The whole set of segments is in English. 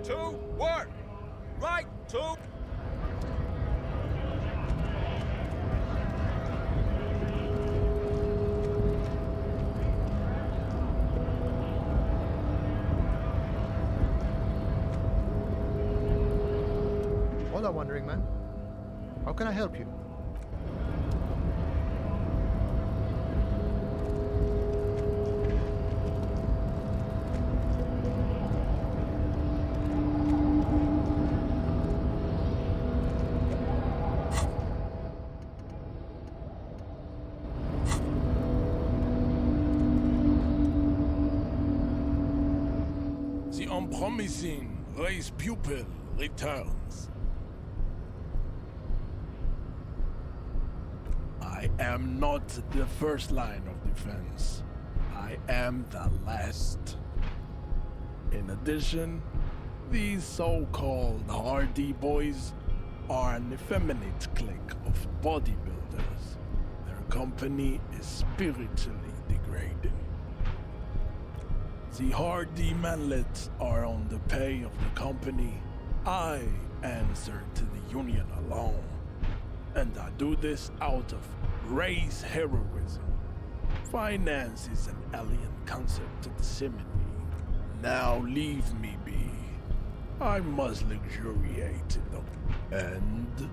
to work! Right to... Hola, Wandering Man. How can I help you? The unpromising race pupil returns. I am not the first line of defense. I am the last. In addition, these so-called Hardy Boys are an effeminate clique of bodybuilders. Their company is spiritually degrading. The Hardy manlets are on the pay of the company. I answer to the union alone. And I do this out of race heroism. Finance is an alien concept to the simony. Now leave me be. I must luxuriate in the end.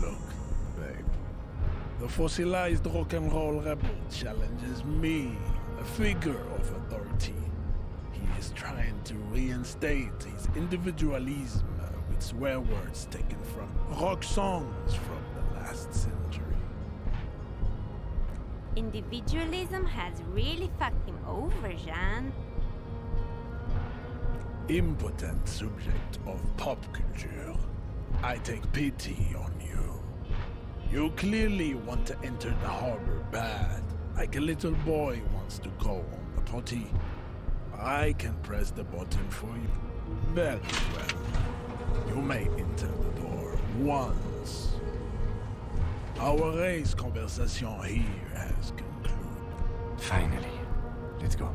Look, babe. The fossilized rock and roll rebel challenges me, a figure of authority. He is trying to reinstate his individualism with swear words taken from rock songs from the last century. Individualism has really fucked him over, Jean. Impotent subject of pop culture, I take pity on you. You clearly want to enter the harbor bad, like a little boy wants to go on the potty. I can press the button for you. Very well. You may enter the door once. Our race conversation here has concluded. Finally. Let's go.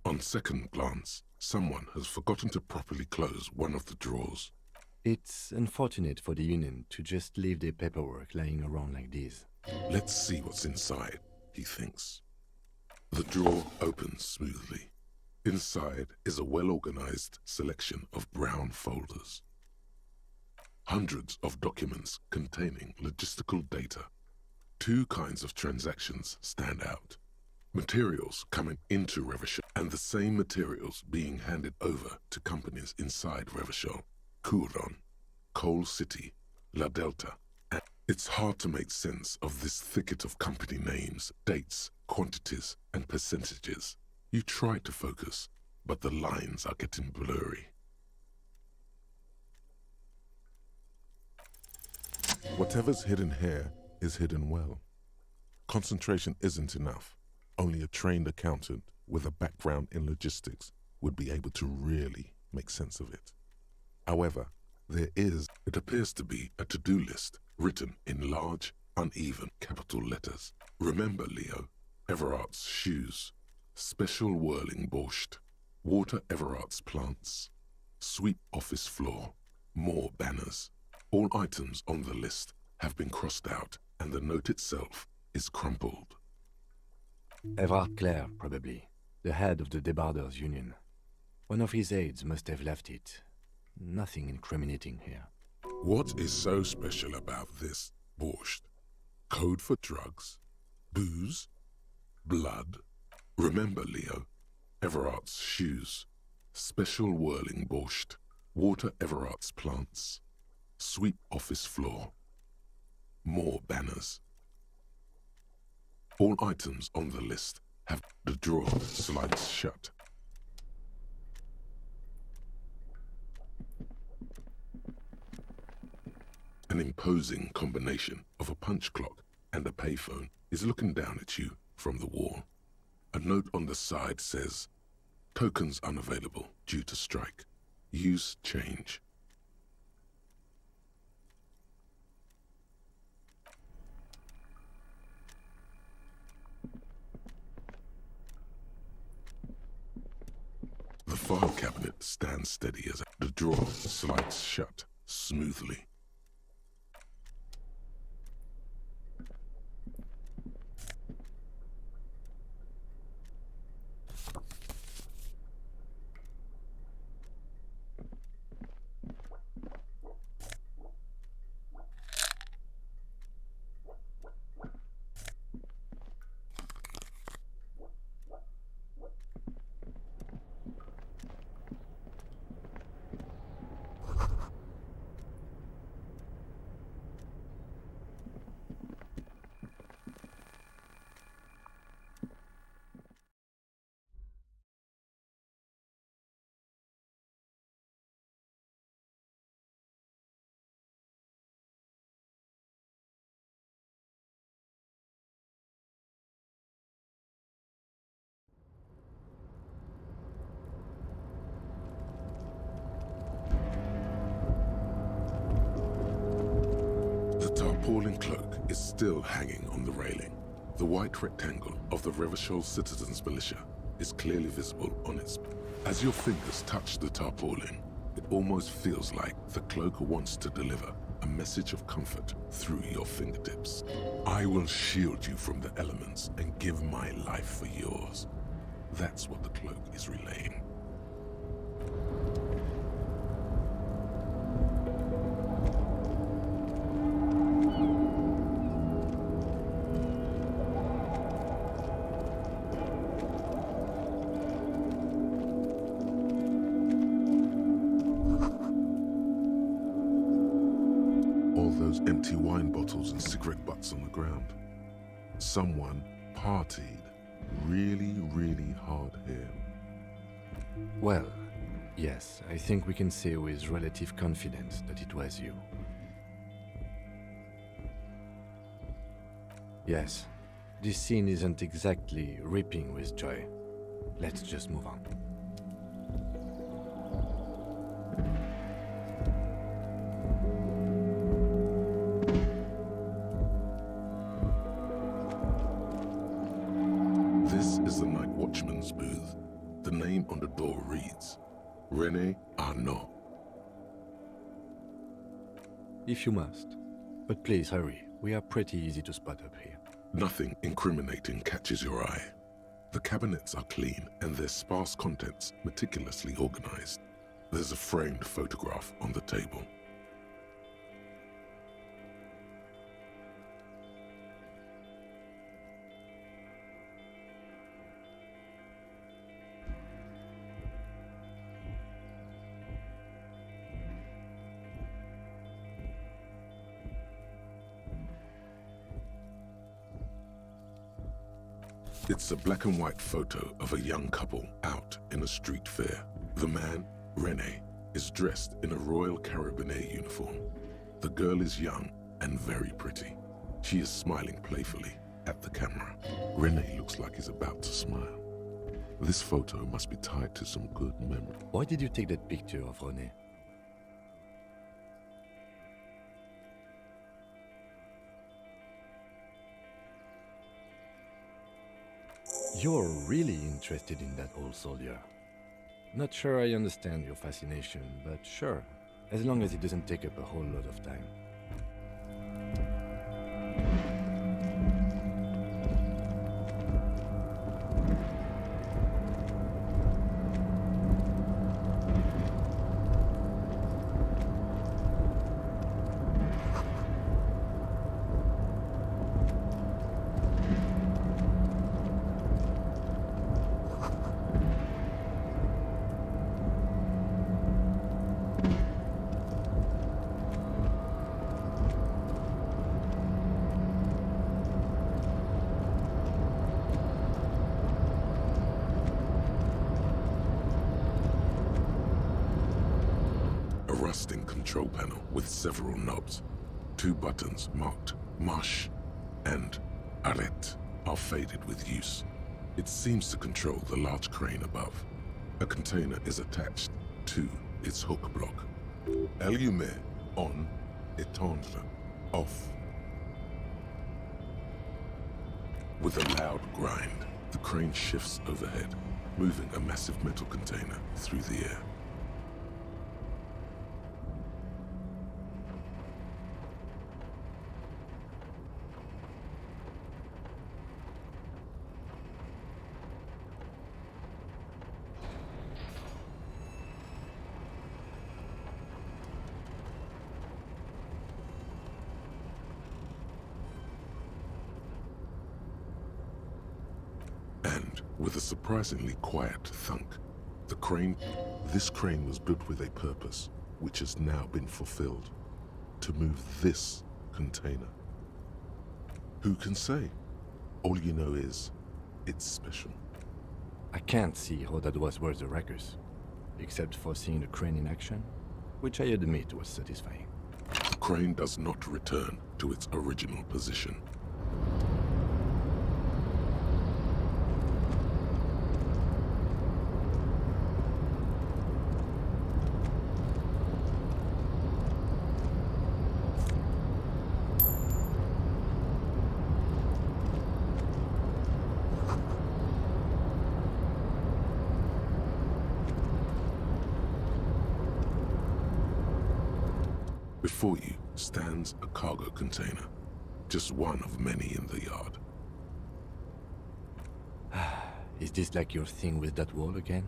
On second glance, someone has forgotten to properly close one of the drawers. It's unfortunate for the Union to just leave their paperwork lying around like this. Let's see what's inside, he thinks. The drawer opens smoothly. Inside is a well-organized selection of brown folders. Hundreds of documents containing logistical data. Two kinds of transactions stand out. Materials coming into Revachol and the same materials being handed over to companies inside Revachol. Coulon, Coal City, La Delta. And it's hard to make sense of this thicket of company names, dates, quantities, and percentages. You try to focus, but the lines are getting blurry. Whatever's hidden here is hidden well. Concentration isn't enough. Only a trained accountant with a background in logistics would be able to really make sense of it. However, it appears to be a to-do list written in large, uneven capital letters. Remember, Leo, Everard's shoes, special whirling borscht, water Everard's plants, sweep office floor, more banners. All items on the list have been crossed out and the note itself is crumpled. Everard Clare, probably. The head of the Debarders Union. One of his aides must have left it. Nothing incriminating here. What is so special about this borscht? Code for drugs? Booze? Blood? Remember, Leo, Everard's shoes, special whirling borscht, water Everard's plants, sweep office floor, more banners. All items on the list have the drawer slides shut. An imposing combination of a punch clock and a payphone is looking down at you from the wall. A note on the side says, "Tokens unavailable due to strike. Use change." The file cabinet stands steady as the drawer slides shut smoothly. The tarpaulin cloak is still hanging on the railing. The white rectangle of the Revachol Citizens Militia is clearly visible on its... As your fingers touch the tarpaulin, it almost feels like the cloak wants to deliver a message of comfort through your fingertips. I will shield you from the elements and give my life for yours. That's what the cloak is relaying. Those empty wine bottles and cigarette butts on the ground. Someone partied really, really hard here. Well, yes, I think we can say with relative confidence that it was you. Yes, this scene isn't exactly ripping with joy. Let's just move on. This is the Night Watchman's booth. The name on the door reads René Arnaud. If you must. But please hurry. We are pretty easy to spot up here. Nothing incriminating catches your eye. The cabinets are clean and their sparse contents meticulously organized. There's a framed photograph on the table. It's a black and white photo of a young couple out in a street fair. The man, René, is dressed in a Royal Carabinieri uniform. The girl is young and very pretty. She is smiling playfully at the camera. René looks like he's about to smile. This photo must be tied to some good memory. Why did you take that picture of René? You're really interested in that old soldier. Not sure I understand your fascination, but sure, as long as it doesn't take up a whole lot of time. Rusting control panel with several knobs. 2 buttons marked Marche and Arrête are faded with use. It seems to control the large crane above. A container is attached to its hook block. Allumer on, éteindre off. With a loud grind, the crane shifts overhead, moving a massive metal container through the air. And with a surprisingly quiet thunk, this crane was built with a purpose, which has now been fulfilled. To move this container. Who can say? All you know is, it's special. I can't see how that was worth the ruckus, except for seeing the crane in action, which I admit was satisfying. The crane does not return to its original position. Before you stands a cargo container, just one of many in the yard. Is this like your thing with that wall again?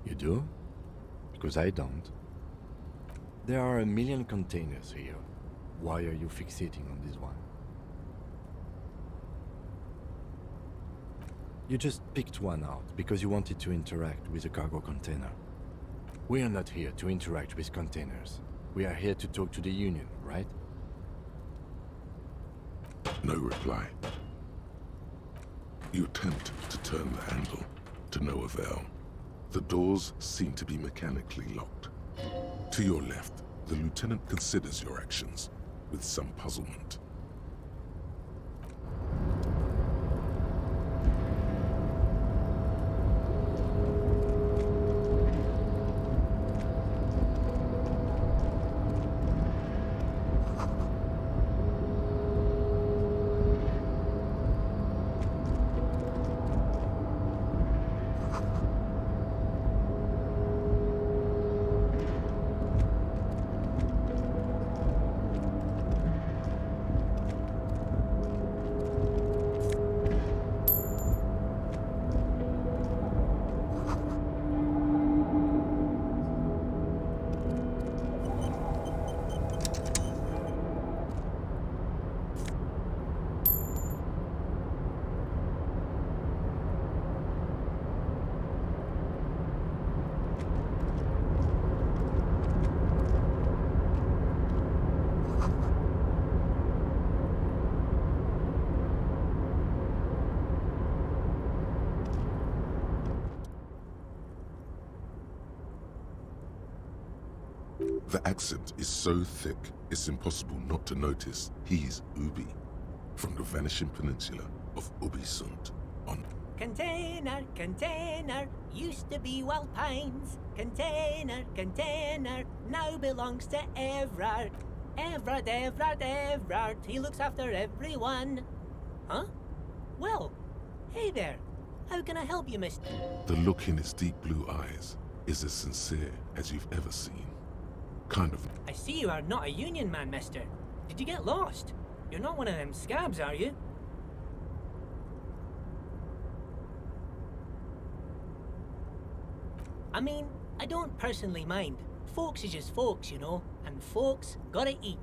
You do? Because I don't. There are a million containers here. Why are you fixating on this one? You just picked one out because you wanted to interact with a cargo container. We are not here to interact with containers. We are here to talk to the Union, right? No reply. You attempt to turn the handle, to no avail. The doors seem to be mechanically locked. To your left, the lieutenant considers your actions with some puzzlement. The accent is so thick, it's impossible not to notice he's Ubi, from the vanishing peninsula of Ubisund on Container, container, used to be Wild Pines. Container, container, now belongs to Everard. Everard, Everard, Everard, he looks after everyone. Huh? Well, hey there. How can I help you, mister? The look in its deep blue eyes is as sincere as you've ever seen. Kind of. I see you are not a union man, mister. Did you get lost? You're not one of them scabs, are you? I mean, I don't personally mind. Folks is just folks, you know, and folks gotta eat.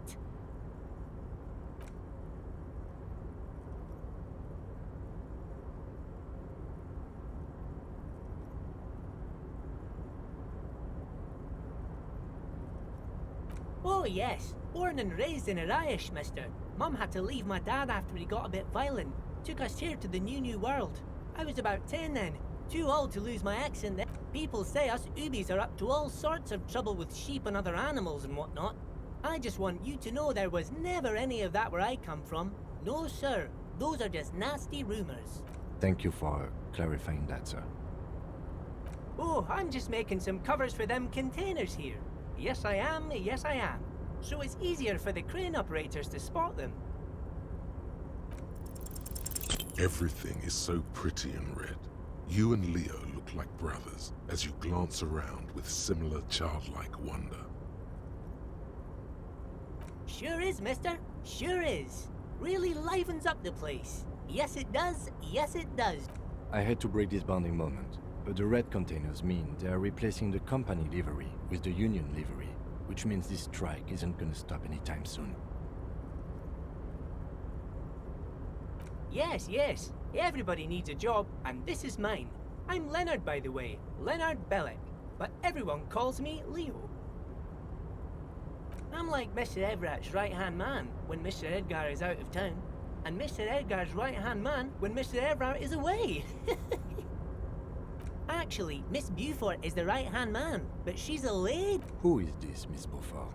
Oh yes, born and raised in Arish, mister. Mum had to leave my dad after he got a bit violent. Took us here to the new world. I was about 10 then. Too old to lose my accent then. People say us Ubis are up to all sorts of trouble with sheep and other animals and whatnot. I just want you to know there was never any of that where I come from. No sir, those are just nasty rumours. Thank you for clarifying that, sir. Oh, I'm just making some covers for them containers here. Yes I am, yes I am. So it's easier for the crane operators to spot them. Everything is so pretty and red. You and Leo look like brothers as you glance around with similar childlike wonder. Sure is, mister. Sure is. Really livens up the place. Yes it does, yes it does. I hate to break this bonding moment, but the red containers mean they are replacing the company livery with the union livery, which means this strike isn't gonna stop anytime soon. Yes, yes. Everybody needs a job, and this is mine. I'm Leonard, by the way. Leonard Bellick. But everyone calls me Leo. I'm like Mr. Everett's right-hand man when Mr. Edgar is out of town, and Mr. Edgar's right-hand man when Mr. Everett is away. Actually, Miss Beaufort is the right-hand man, but she's a lady. Who is this, Miss Beaufort?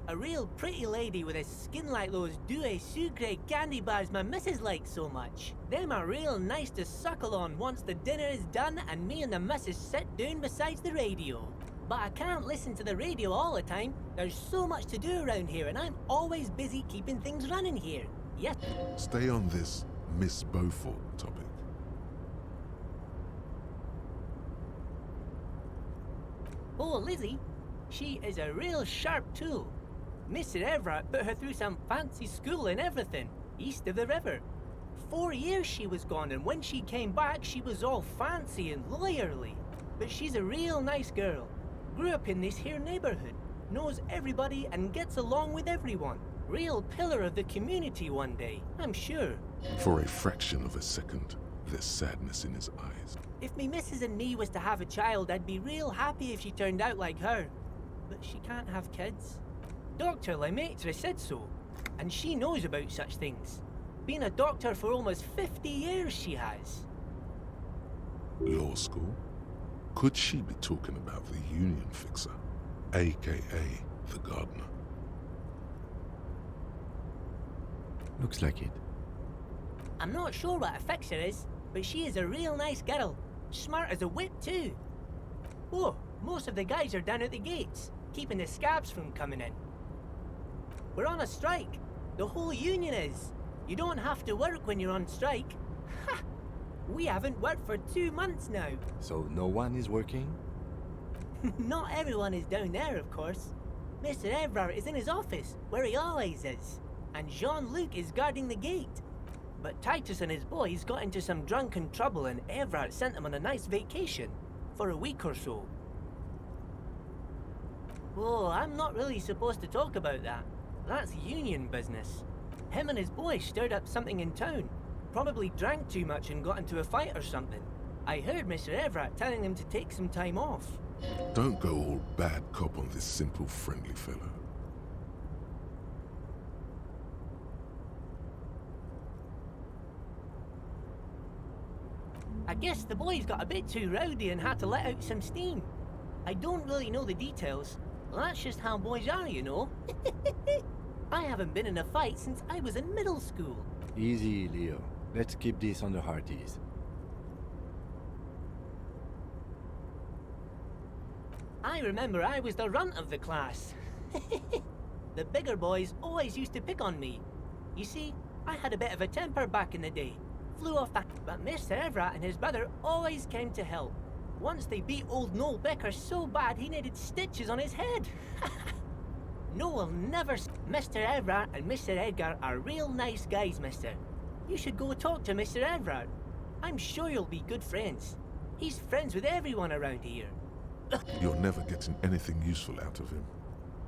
A real pretty lady with a skin like those Douai Sucre candy bars my missus likes so much. Them are real nice to suckle on once the dinner is done and me and the missus sit down beside the radio. But I can't listen to the radio all the time. There's so much to do around here and I'm always busy keeping things running here. Yes. Stay on this Miss Beaufort topic. Oh, Lizzie, she is a real sharp tool. Mr. Everett put her through some fancy school and everything, east of the river. 4 years she was gone, and when she came back, she was all fancy and lawyerly. But she's a real nice girl. Grew up in this here neighborhood, knows everybody and gets along with everyone. Real pillar of the community one day, I'm sure. For a fraction of a second, there's sadness in his eyes. If me missus and me was to have a child, I'd be real happy if she turned out like her. But she can't have kids. Dr. Lemaitre said so, and she knows about such things. Been a doctor for almost 50 years she has. Law school? Could she be talking about the union fixer, aka the gardener? Looks like it. I'm not sure what a fixer is, but she is a real nice girl. Smart as a whip too. Oh, most of the guys are down at the gates, keeping the scabs from coming in. We're on a strike. The whole union is. You don't have to work when you're on strike. Ha! We haven't worked for 2 months now. So no one is working? Not everyone is down there, of course. Mr. Everard is in his office, where he always is. And Jean-Luc is guarding the gate. But Titus and his boys got into some drunken trouble and Everard sent them on a nice vacation. For a week or so. Oh, I'm not really supposed to talk about that. That's union business. Him and his boy stirred up something in town. Probably drank too much and got into a fight or something. I heard Mr. Everett telling them to take some time off. Don't go all bad cop on this simple, friendly fellow. I guess the boys got a bit too rowdy and had to let out some steam. I don't really know the details, Well, that's just how boys are, you know. I haven't been in a fight since I was in middle school. Easy, Leo. Let's keep this on the hearties. I remember I was the runt of the class. The bigger boys always used to pick on me. You see, I had a bit of a temper back in the day. Flew off that, but Mr. Everett and his brother always came to help. Once they beat old Noel Becker so bad he needed stitches on his head. Noel never... Mr. Everett and Mr. Edgar are real nice guys, mister. You should go talk to Mr. Everett. I'm sure you'll be good friends. He's friends with everyone around here. You're never getting anything useful out of him.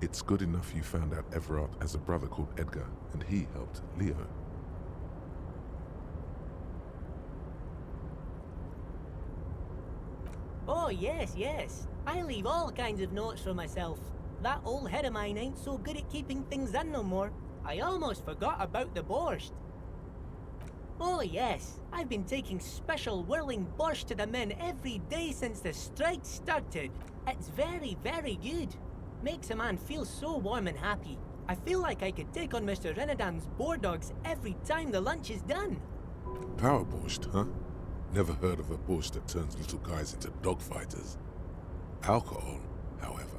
It's good enough you found out Everard has a brother called Edgar, and he helped Leo. Oh, yes, yes. I leave all kinds of notes for myself. That old head of mine ain't so good at keeping things in no more. I almost forgot about the borscht. Oh, yes. I've been taking special whirling borscht to the men every day since the strike started. It's very, very good. Makes a man feel so warm and happy. I feel like I could take on Mr. Renadan's boar dogs every time the lunch is done. Power borscht, huh? Never heard of a borscht that turns little guys into dogfighters. Alcohol, however.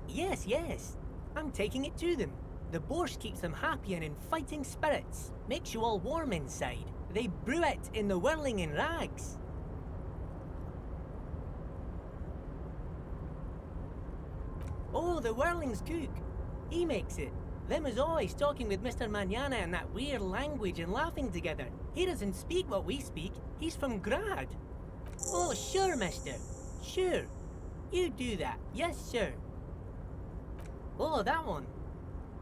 Yes, yes. I'm taking it to them. The borscht keeps them happy and in fighting spirits. Makes you all warm inside. They brew it in the whirling in rags. Oh, the whirling's cook. He makes it. Them is always talking with Mr. Manana in that weird language and laughing together. He doesn't speak what we speak. He's from Grad. Oh, sure, mister. Sure. You do that. Yes, sir. Oh, that one.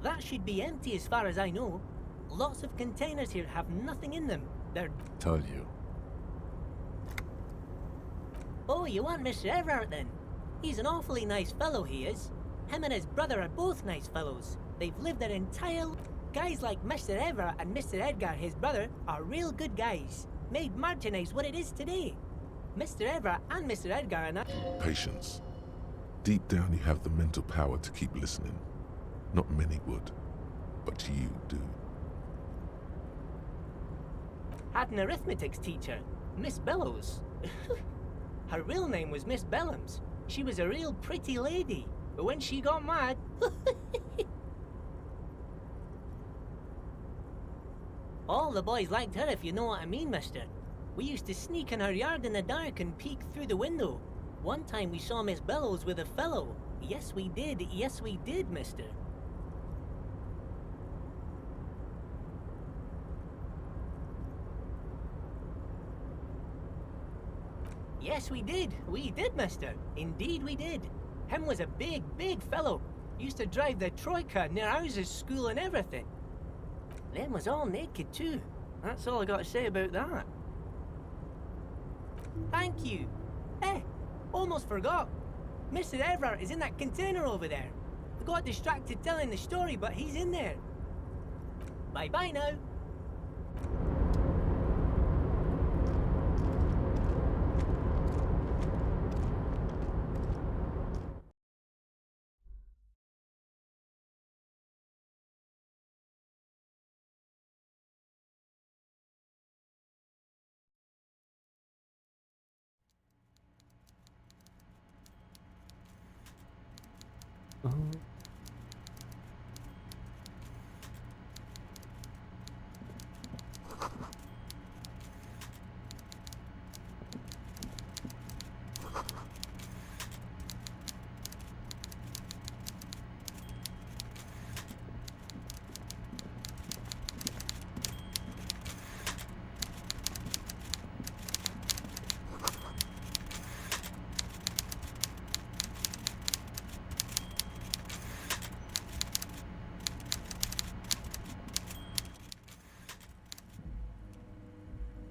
That should be empty as far as I know. Lots of containers here have nothing in them. They're... Told you. Oh, you want Mr. Everett then? He's an awfully nice fellow, he is. Him and his brother are both nice fellows. They've lived their entire... Guys like Mr. Everett and Mr. Edgar, his brother, are real good guys. Made Martinez what it is today. Mr. Everett and Mr. Edgar and I... Patience. Deep down you have the mental power to keep listening. Not many would, but you do. Had an arithmetics teacher, Miss Bellows. Her real name was Miss Bellams. She was a real pretty lady, but when she got mad... All the boys liked her, if you know what I mean, mister. We used to sneak in her yard in the dark and peek through the window. One time we saw Miss Bellows with a fellow. Yes, we did, mister. Yes, we did, mister. Indeed we did. Him was a big, big fellow. Used to drive the Troika near ours' school and everything. Them was all naked too. That's all I got to say about that. Thank you. Almost forgot. Mr. Everett is in that container over there. I got distracted telling the story, but he's in there. Bye-bye now.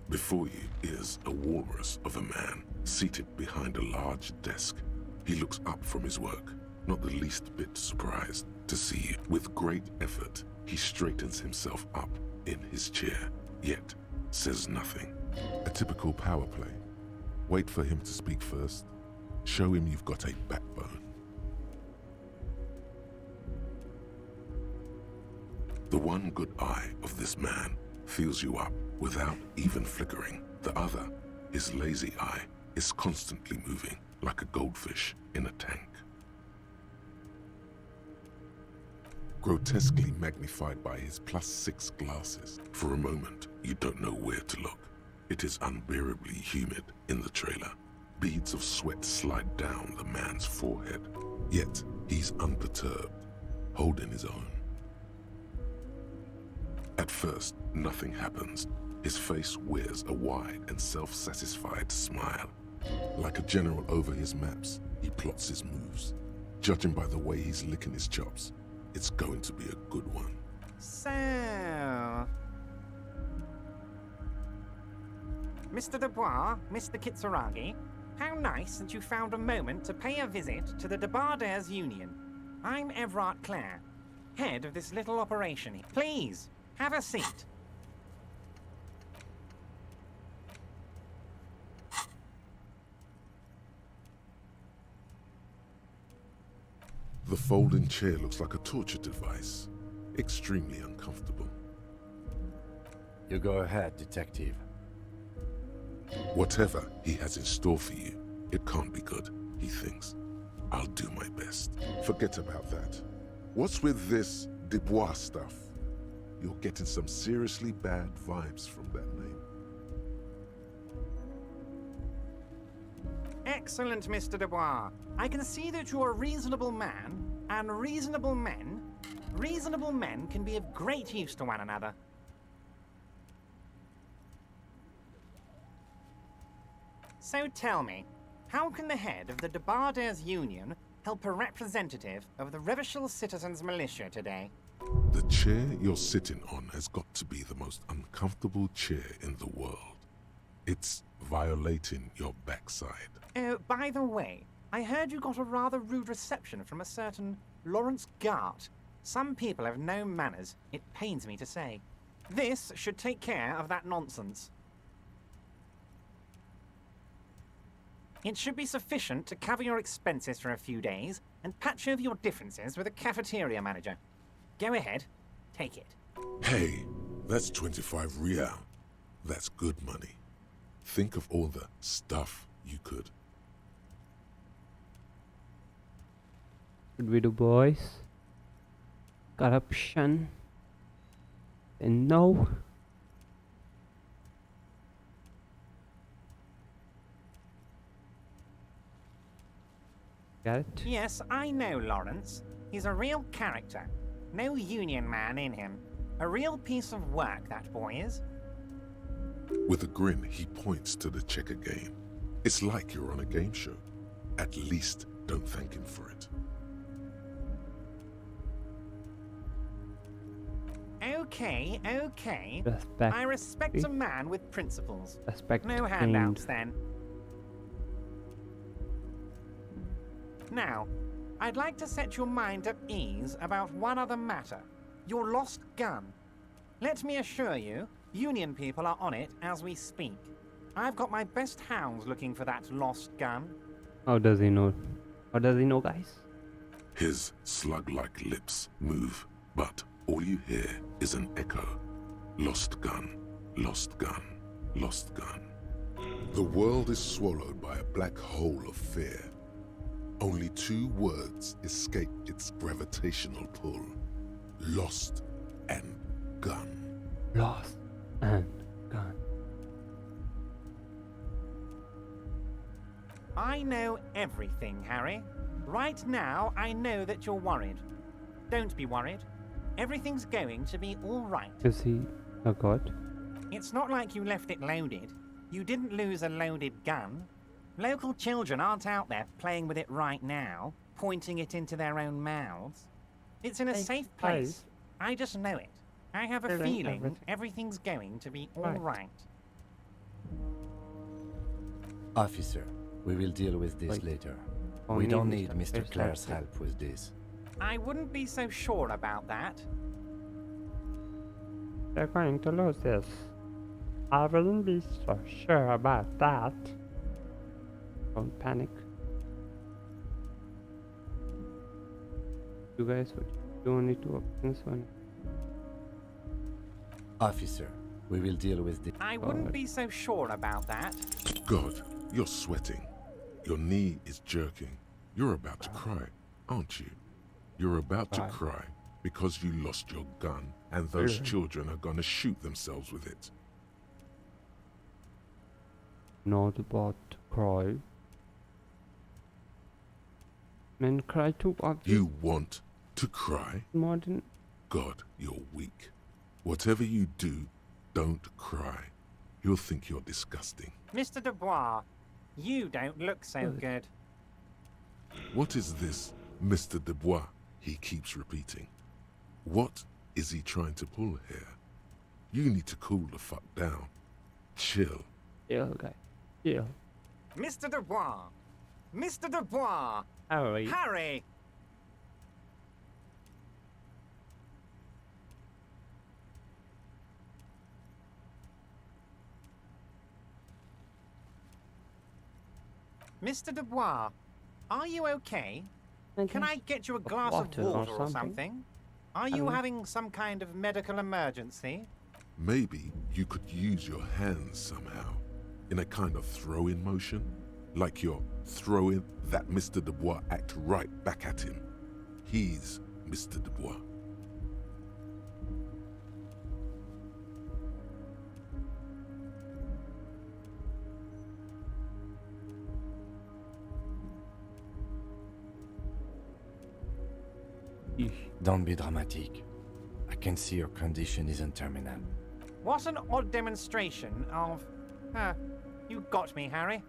Before you is a walrus of a man, seated behind a large desk. He looks up from his work, not the least bit surprised to see you. With great effort, he straightens himself up in his chair, yet says nothing. A typical power play. Wait for him to speak first. Show him you've got a backbone. The one good eye of this man fills you up without even flickering. The other, his lazy eye, is constantly moving like a goldfish in a tank. Grotesquely magnified by his +6 glasses. For a moment, you don't know where to look. It is unbearably humid in the trailer. Beads of sweat slide down the man's forehead. Yet, he's unperturbed, holding his own. At first, nothing happens. His face wears a wide and self-satisfied smile. Like a general over his maps, he plots his moves. Judging by the way he's licking his chops, it's going to be a good one. So... Mr. Dubois, Mr. Kitsuragi, how nice that you found a moment to pay a visit to the Debarders Union. I'm Everard Clare, head of this little operation. Please, have a seat. The folding chair looks like a torture device. Extremely uncomfortable. You go ahead, detective. Whatever he has in store for you, it can't be good, he thinks. I'll do my best. Forget about that. What's with this Dubois stuff? You're getting some seriously bad vibes from that name. Excellent, Mr. Dubois. I can see that you're a reasonable man, and reasonable men can be of great use to one another. So tell me, how can the head of the Debarders Union help a representative of the Revachol Citizens Militia today? The chair you're sitting on has got to be the most uncomfortable chair in the world. It's violating your backside. Oh, by the way, I heard you got a rather rude reception from a certain Lawrence Gart. Some people have no manners, it pains me to say. This should take care of that nonsense. It should be sufficient to cover your expenses for a few days and patch over your differences with a cafeteria manager. Go ahead, take it. Hey, that's 25 real. That's good money. Think of all the stuff you could. What we do, boys? Corruption. And no. Got it? Yes, I know Lawrence. He's a real character. No union man in him. A real piece of work, that boy is. With a grin, he points to the checker game. It's like you're on a game show. At least don't thank him for it. Okay, okay. Respect. I respect a man with principles. Respect. No handouts, then. Now, I'd like to set your mind at ease about one other matter. Your lost gun. Let me assure you, Union people are on it as we speak. I've got my best hounds looking for that lost gun. How does he know? How does he know, guys? His slug-like lips move, but all you hear is an echo. Lost gun, lost gun, lost gun. The world is swallowed by a black hole of fear. Only 2 words escape its gravitational pull. Lost and gun. Lost and gone. I know everything, Harry. Right now, I know that you're worried. Don't be worried. Everything's going to be all right. Is he a god? It's not like you left it loaded. You didn't lose a loaded gun. Local children aren't out there playing with it right now, pointing it into their own mouths. It's in a safe place. I just know it. I have a feeling everything's going to be all right. Officer, we will deal with this later. We don't need Mr. Clare's help with this. I wouldn't be so sure about that. They're going to lose this. I wouldn't be so sure about that. Don't panic. You guys, what you do need to open this one. Officer, we will deal with the... I wouldn't be so sure about that. God, you're sweating. Your knee is jerking. You're about to cry, aren't you? You're about to cry because you lost your gun and those children are gonna shoot themselves with it. Not about to cry. Men cry too, obviously. You want to cry? Martin. God, you're weak. Whatever you do, don't cry. He'll think you're disgusting. Mr. Dubois, you don't look so good. What is this, Mr. Dubois? He keeps repeating. What is he trying to pull here? You need to cool the fuck down. Chill. Chill, guy. Chill. Mr. Dubois! Mr. Dubois! Harry. Harry! Mr. Dubois, are you okay? Can I get you a glass of water or something? Are you having some kind of medical emergency? Maybe you could use your hands somehow, in a kind of throw-in motion, like you're throwing that Mr. Dubois act right back at him. He's Mr. Dubois. Don't be dramatic. I can see your condition isn't terminal. What an odd demonstration of... you got me, Harry.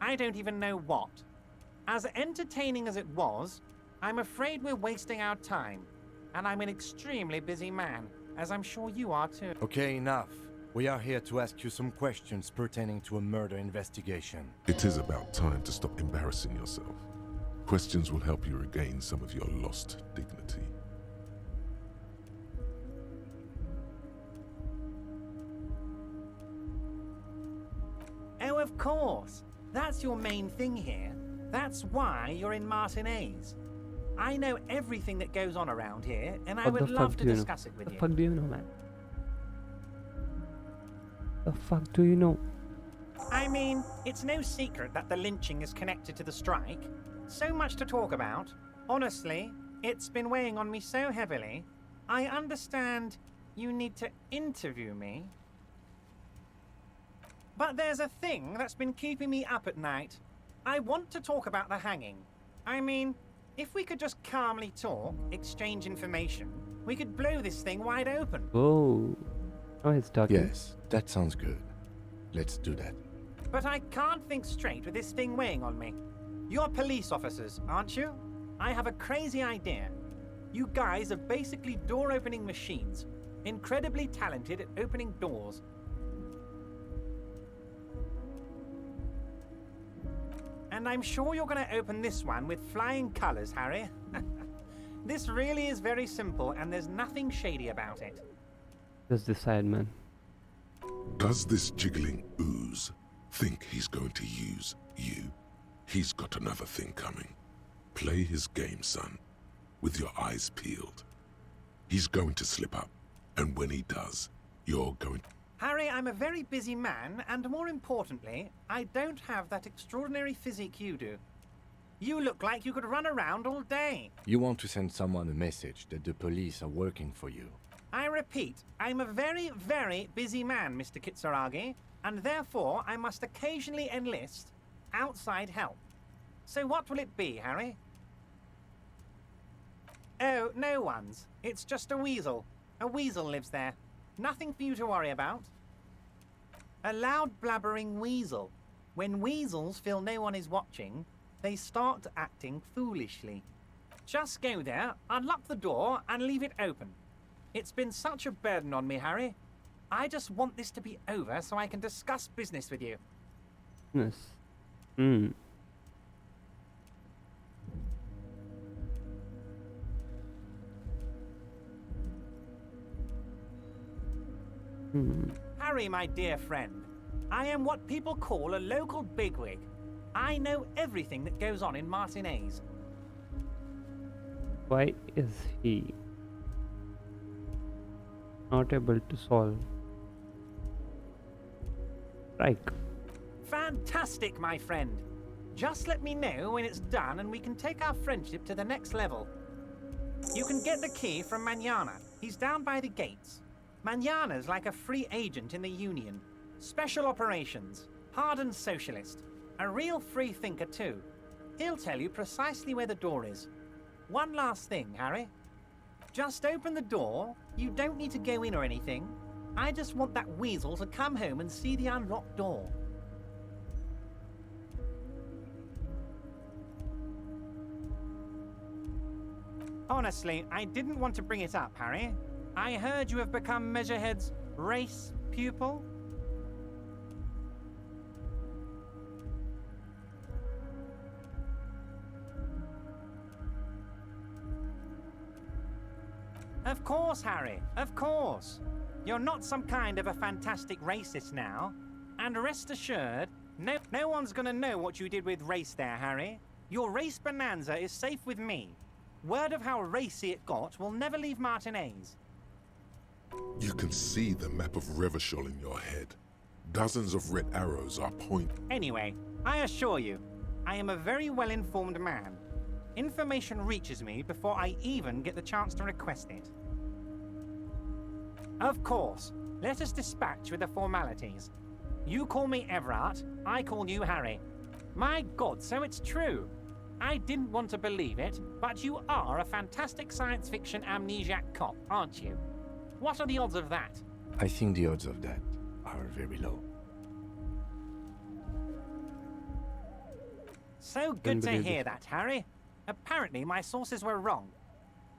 I don't even know what. As entertaining as it was, I'm afraid we're wasting our time. And I'm an extremely busy man, as I'm sure you are too. Okay, enough. We are here to ask you some questions pertaining to a murder investigation. It is about time to stop embarrassing yourself. Questions will help you regain some of your lost dignity. Oh, of course. That's your main thing here. That's why you're in Martinez. I know everything that goes on around here, and I would love to discuss it with you. What the fuck do you know, man? The fuck do you know? I mean, it's no secret that the lynching is connected to the strike. So much to talk about. Honestly, it's been weighing on me so heavily. I understand you need to interview me. But there's a thing that's been keeping me up at night. I want to talk about the hanging. I mean, if we could just calmly talk, exchange information, we could blow this thing wide open. Oh. Oh, it's talking. Yes, that sounds good. Let's do that. But I can't think straight with this thing weighing on me. You're police officers, aren't you? I have a crazy idea. You guys are basically door-opening machines, incredibly talented at opening doors. And I'm sure you're going to open this one with flying colors, Harry. This really is very simple, and there's nothing shady about it. Just decide, man. Does this jiggling ooze think he's going to use you? He's got another thing coming. Play his game, son, with your eyes peeled. He's going to slip up, and when he does, you're going to... Harry, I'm a very busy man, and more importantly, I don't have that extraordinary physique you do. You look like you could run around all day. You want to send someone a message that the police are working for you. I repeat, I'm a very, very busy man, Mr. Kitsuragi, and therefore I must occasionally enlist outside help. So what will it be, Harry? Oh, no one's. It's just a weasel. A weasel lives there. Nothing for you to worry about. A loud blabbering weasel. When weasels feel no one is watching, they start acting foolishly. Just go there, unlock the door, and leave it open. It's been such a burden on me, Harry. I just want this to be over so I can discuss business with you. Yes. Hmm. Harry, my dear friend, I am what people call a local bigwig. I know everything that goes on in Martinez. Why is he not able to solve? Strike. Fantastic, my friend. Just let me know when it's done and we can take our friendship to the next level. You can get the key from Manana. He's down by the gates. Manana's like a free agent in the Union. Special operations. Hardened socialist. A real free thinker too. He'll tell you precisely where the door is. One last thing, Harry. Just open the door. You don't need to go in or anything. I just want that weasel to come home and see the unlocked door. Honestly, I didn't want to bring it up, Harry. I heard you have become Measurehead's race pupil. Of course, Harry, of course. You're not some kind of a fantastic racist now. And rest assured, no one's gonna know what you did with race there, Harry. Your race bonanza is safe with me. Word of how racy it got will never leave Martinez. You can see the map of Revachol in your head. Dozens of red arrows are pointing. Anyway, I assure you, I am a very well-informed man. Information reaches me before I even get the chance to request it. Of course, let us dispatch with the formalities. You call me Everard, I call you Harry. My God, so it's true. I didn't want to believe it, but you are a fantastic science fiction amnesiac cop, aren't you? What are the odds of that? I think the odds of that are very low. So good to hear that, Harry. Apparently my sources were wrong.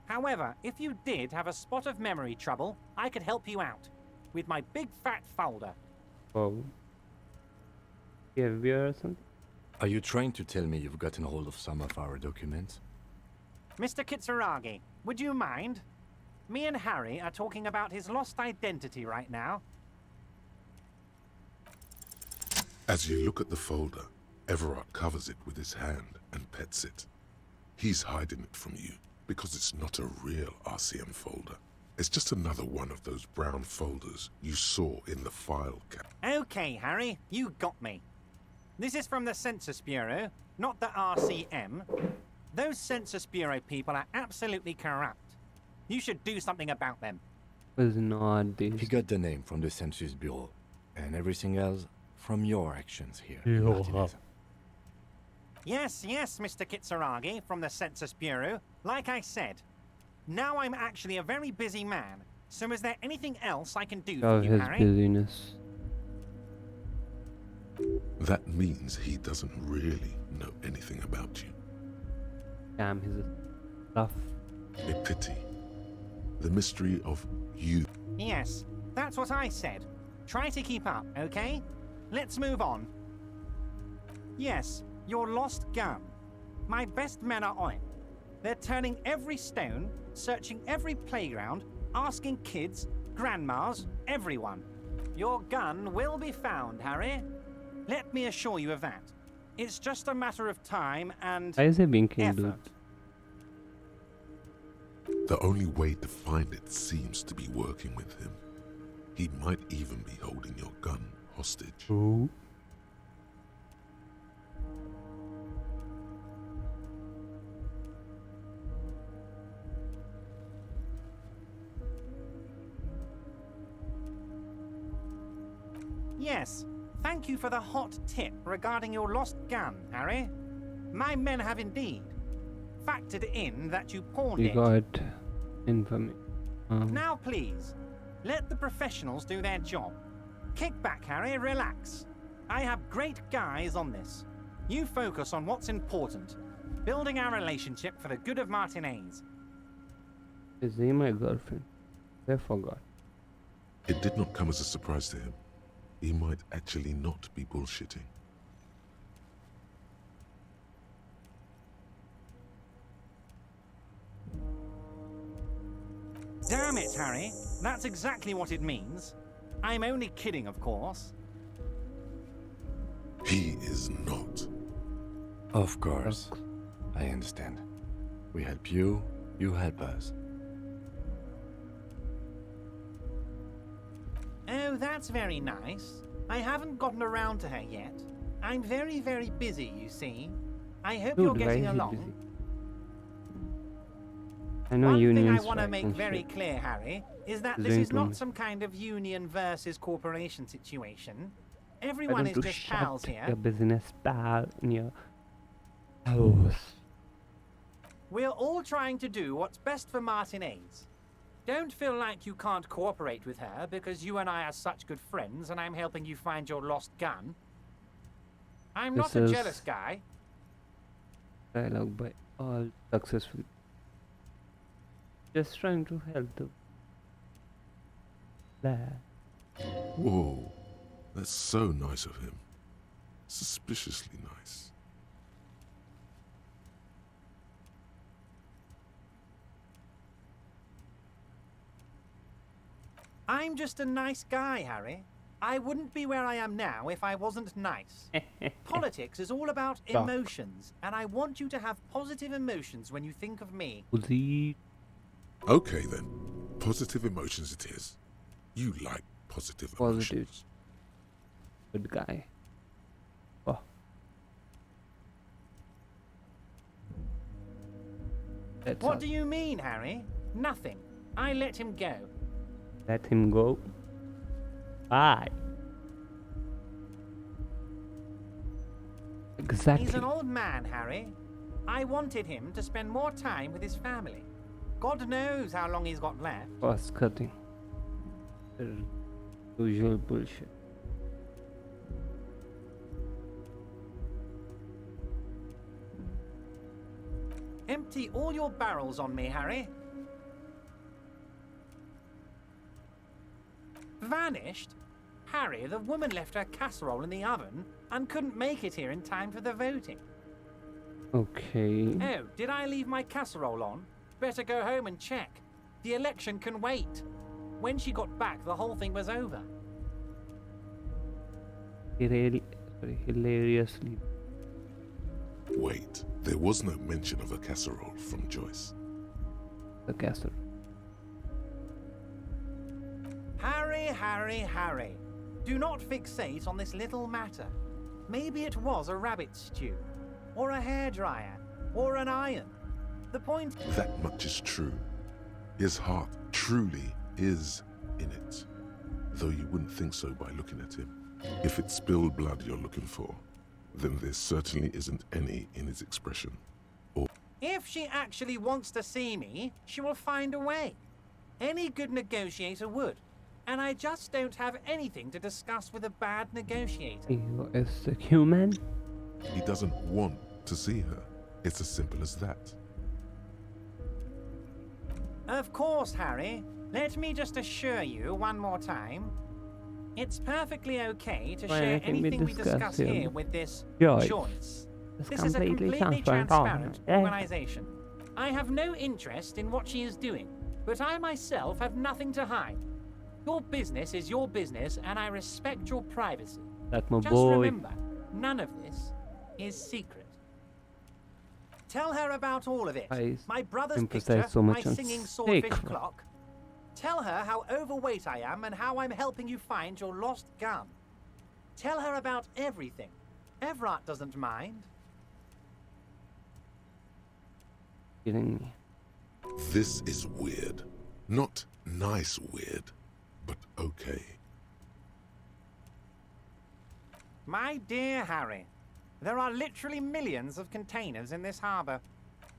However, if you did have a spot of memory trouble, I could help you out. With my big fat folder. Oh. Behavior or something? Are you trying to tell me you've gotten hold of some of our documents? Mr. Kitsuragi, would you mind? Me and Harry are talking about his lost identity right now. As you look at the folder, Everard covers it with his hand and pets it. He's hiding it from you because it's not a real RCM folder. It's just another one of those brown folders you saw in the file cabinet. Okay, Harry, you got me. This is from the Census Bureau, not the RCM. Those Census Bureau people are absolutely corrupt. You should do something about them. Was not this. He got the name from the Census Bureau, and everything else from your actions here. Martinez. Yes, Mr. Kitsuragi from the Census Bureau. Like I said, now I'm actually a very busy man. So is there anything else I can do for you, his Harry? busyness. That means he doesn't really know anything about you. Damn, he's rough. A pity. The mystery of you. Yes, that's what I said. Try to keep up, okay? Let's move on. Yes, your lost gun. My best men are on it. They're turning every stone, searching every playground, asking kids, grandmas, everyone. Your gun will be found, Harry. Let me assure you of that. It's just a matter of time and Why is he being king, dude? effort. The only way to find it seems to be working with him. He might even be holding your gun hostage. Oh. Yes, thank you for the hot tip regarding your lost gun, Harry. My men have indeed factored in that you pawned We it. got information. Now please, let the professionals do their job. Kick back, Harry, relax. I have great guys on this. You focus on what's important. Building our relationship for the good of Martinez. Is he my girlfriend? I forgot. It did not come as a surprise to him. He might actually not be bullshitting. Damn it, Harry. That's exactly what it means. I'm only kidding, of course. He is not. Of course. I understand. We help you, you help us. Oh, that's very nice. I haven't gotten around to her yet. I'm very, very busy, you see. I hope you're Dude, why getting is he along. busy? I know One thing I unions want to strike make and very shit. clear, Harry, is that He's this doing is too not much. some kind of union versus corporation situation. Why Everyone don't is you just pals shut here. your business pal in your house? We're all trying to do what's best for Martin A's. Don't feel like you can't cooperate with her because you and I are such good friends and I'm helping you find your lost gun. I'm not This a is- jealous guy. Dialogue by all successful. Just trying to help the lad. Whoa, that's so nice of him. Suspiciously nice. I'm just a nice guy, Harry. I wouldn't be where I am now if I wasn't nice. Politics is all about Fuck. emotions, and I want you to have positive emotions when you think of me. Uzi, Okay then, positive emotions it is. You like positive Positive. emotions. good guy. Oh. That's all. What do you mean, Harry? Nothing. I let him go. Let him go. Bye. Exactly. He's an old man, Harry. I wanted him to spend more time with his family. God knows how long he's got left. Cost cutting. The usual bullshit. Empty all your barrels on me, Harry. Vanished? Harry, the woman left her casserole in the oven and couldn't make it here in time for the voting. Okay. Oh, did I leave my casserole on? Better go home and check. The election can wait. When she got back, the whole thing was over. Hilariously. Wait, there was no mention of a casserole from Joyce. The castle. Harry, Harry, Harry. Do not fixate on this little matter. Maybe it was a rabbit stew, or a hairdryer, or an iron. The point That much is true. His heart truly is in it, though you wouldn't think so by looking at him. If it's spilled blood you're looking for, then there certainly isn't any in his expression. if she actually wants to see me, she will find a way. Any good negotiator would. And I just don't have anything to discuss with a bad negotiator. You is the human? He doesn't want to see her. It's as simple as that. Of course, Harry. Let me just assure you one more time. It's perfectly okay to Why share anything we anything we discuss discuss here here with this Joyce. Joyce. It's This is a completely transparent. transparent Yeah. organization. I have no interest in what she is doing, but I myself have nothing to hide. Your business is your business, and I respect your privacy. That my Just boy. remember, none of this is secret. Tell her about all of it. I My brother's emphasize picture, so my much on singing swordfish secret. clock. Tell her how overweight I am and how I'm helping you find your lost gun. Tell her about everything. Everett doesn't mind. Kidding me. This is weird. Not nice weird, but okay. My dear Harry, there are literally millions of containers in this harbor.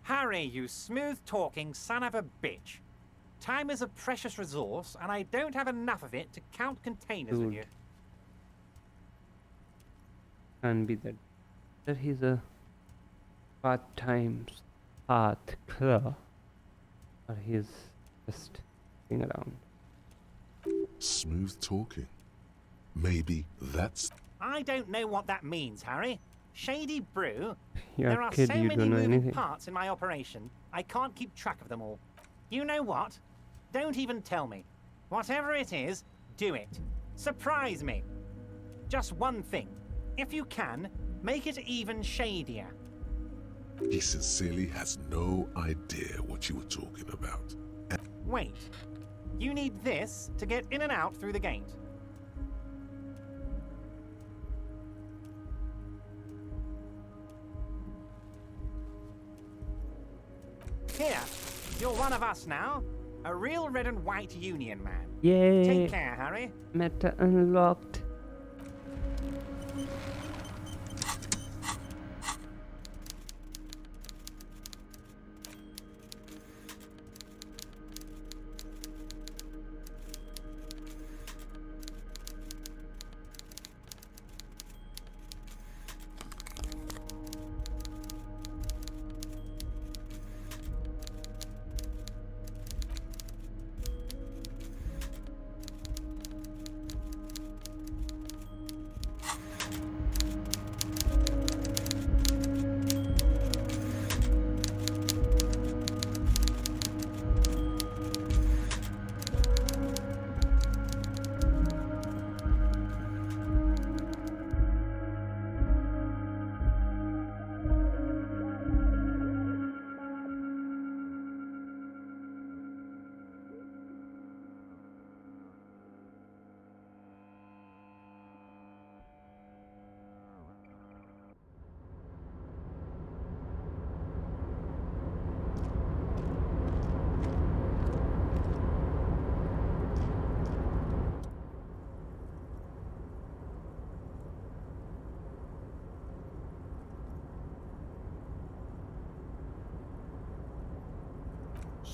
Harry, you smooth-talking son of a bitch. Time is a precious resource, and I don't have enough of it to count containers with Dude. you. Can be that he's a part-time art killer, or he's just sitting around. Smooth talking. Maybe that's I don't know what that means, Harry. Shady Brew? You're There a are kid, so you many don't know moving anything. parts in my operation, I can't keep track of them all. You know what? Don't even tell me. Whatever it is, do it. Surprise me. Just one thing. If you can, make it even shadier. He sincerely has no idea what you were talking about. Wait. You need this to get in and out through the gate. Here, you're one of us now. A real red and white Union man. Yay! Take care, Harry. Meta unlocked.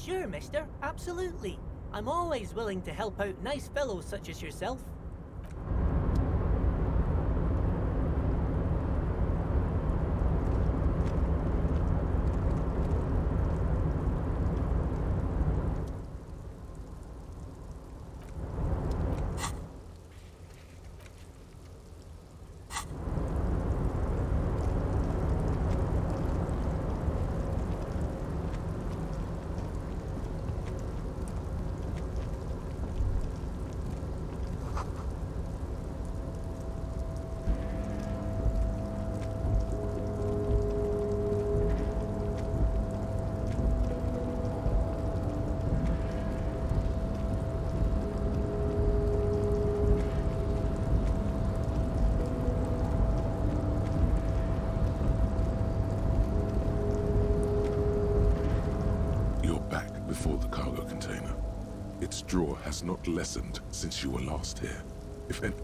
Sure, mister. Absolutely. I'm always willing to help out nice fellows such as yourself. Before the cargo container. Its draw has not lessened since you were last here. If any...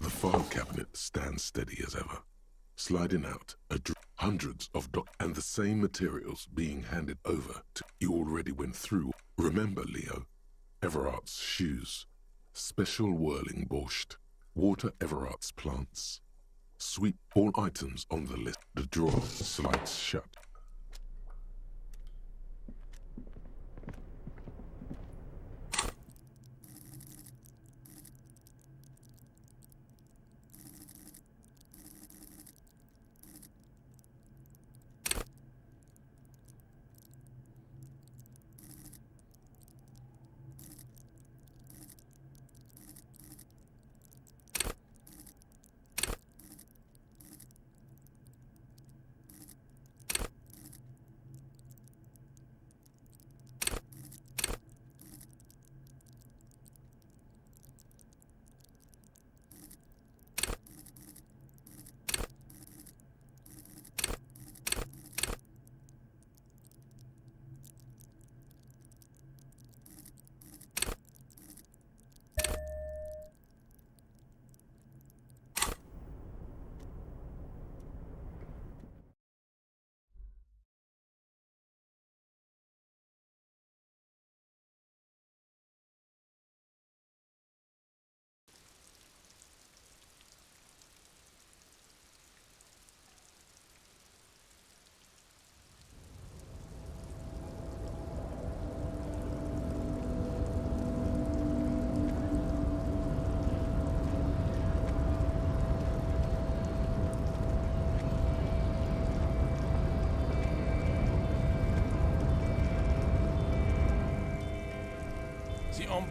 The file cabinet stands steady as ever, sliding out hundreds of and the same materials being handed over to you already went through. Remember, Leo, Everart's shoes, special whirling borscht, water Everart's plants. Sweep all items on the list. The drawer slides shut.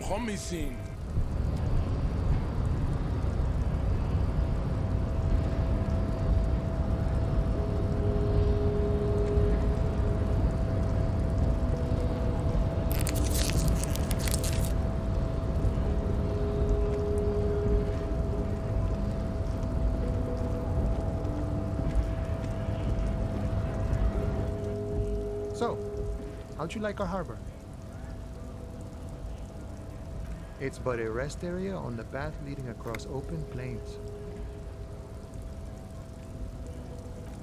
promising. So, how'd you like our harbor? It's but a rest area on the path leading across open plains.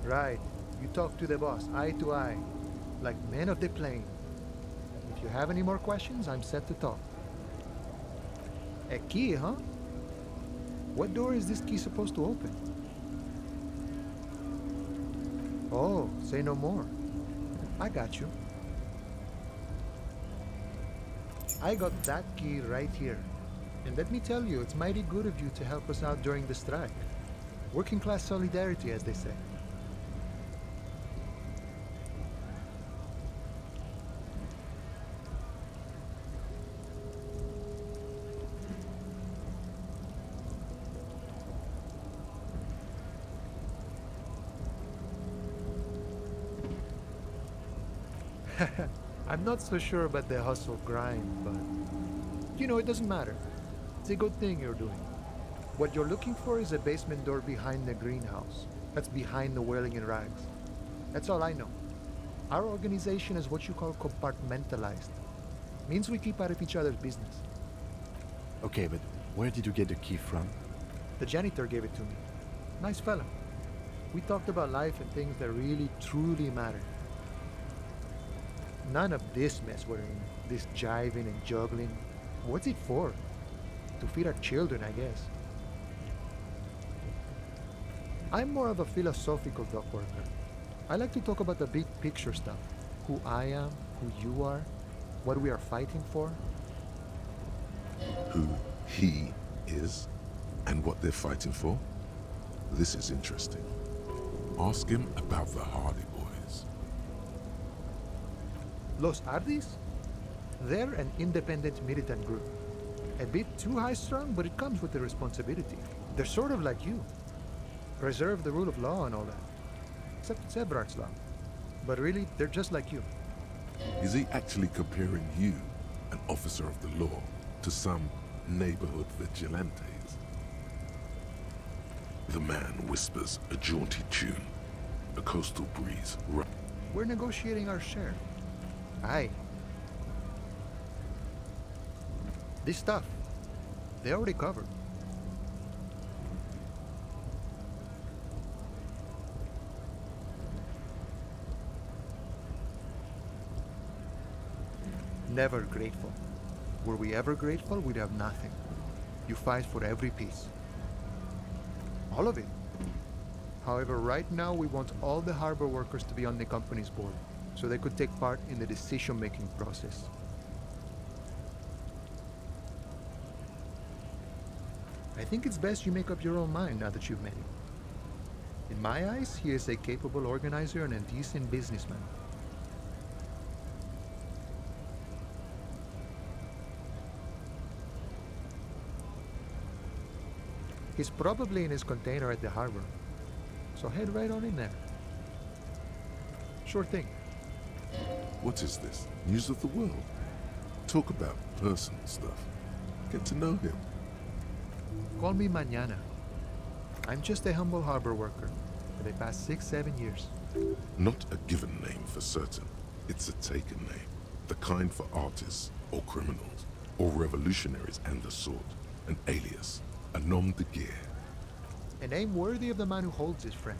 Right. You talk to the boss, eye to eye, like men of the plain. If you have any more questions, I'm set to talk. A key, huh? What door is this key supposed to open? Oh, say no more. I got you. I got that key right here. And let me tell you, it's mighty good of you to help us out during the strike. Working class solidarity, as they say. I'm not so sure about the hustle grind, but you know, it doesn't matter. It's a good thing you're doing. What you're looking for is a basement door behind the greenhouse. That's behind the whirling in rags. That's all I know. Our organization is what you call compartmentalized. Means we keep out of each other's business. Okay, but where did you get the key from? The janitor gave it to me. Nice fella. We talked about life and things that really, truly matter. None of this mess we're in, this jiving and juggling. What's it for? To feed our children, I guess. I'm more of a philosophical dock worker. I like to talk about the big picture stuff. Who I am, who you are, what we are fighting for. Who he is and what they're fighting for? This is interesting. Ask him about the Hardy Boys. Los Ardis? They're an independent militant group. A bit too high-strung, but it comes with the responsibility. They're sort of like you. Preserve the rule of law and all that. Except it's Eberhard's law. But really, they're just like you. Is he actually comparing you, an officer of the law, to some neighborhood vigilantes? The man whispers a jaunty tune. A coastal breeze. We're negotiating our share. Aye. This stuff, they already covered. Never grateful. Were we ever grateful, we'd have nothing. You fight for every piece. All of it. However, right now we want all the harbor workers to be on the company's board, so they could take part in the decision-making process. I think it's best you make up your own mind now that you've met him. In my eyes, he is a capable organizer and a decent businessman. He's probably in his container at the harbor, so head right on in there. Sure thing. What is this? News of the world? Talk about personal stuff. Get to know him. Call me Mañana. I'm just a humble harbor worker for the past 6-7 years. Not a given name for certain. It's a taken name. The kind for artists, or criminals, or revolutionaries and the sort. An alias. A nom de guerre. A name worthy of the man who holds his friend.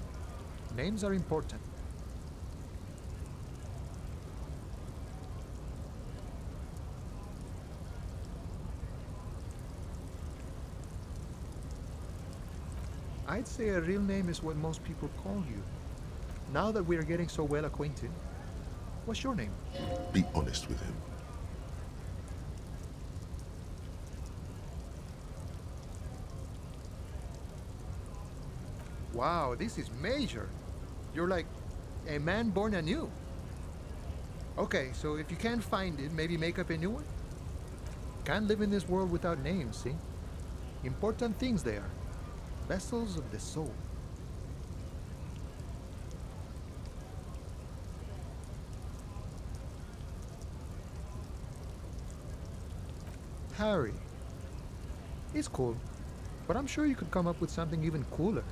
Names are important. I'd say a real name is what most people call you. Now that we're getting so well acquainted, what's your name? Be honest with him. Wow, this is major. You're like a man born anew. Okay, so if you can't find it, maybe make up a new one? Can't live in this world without names, see? Important things they are. Vessels of the soul. Harry. He's cool, but I'm sure you could come up with something even cooler.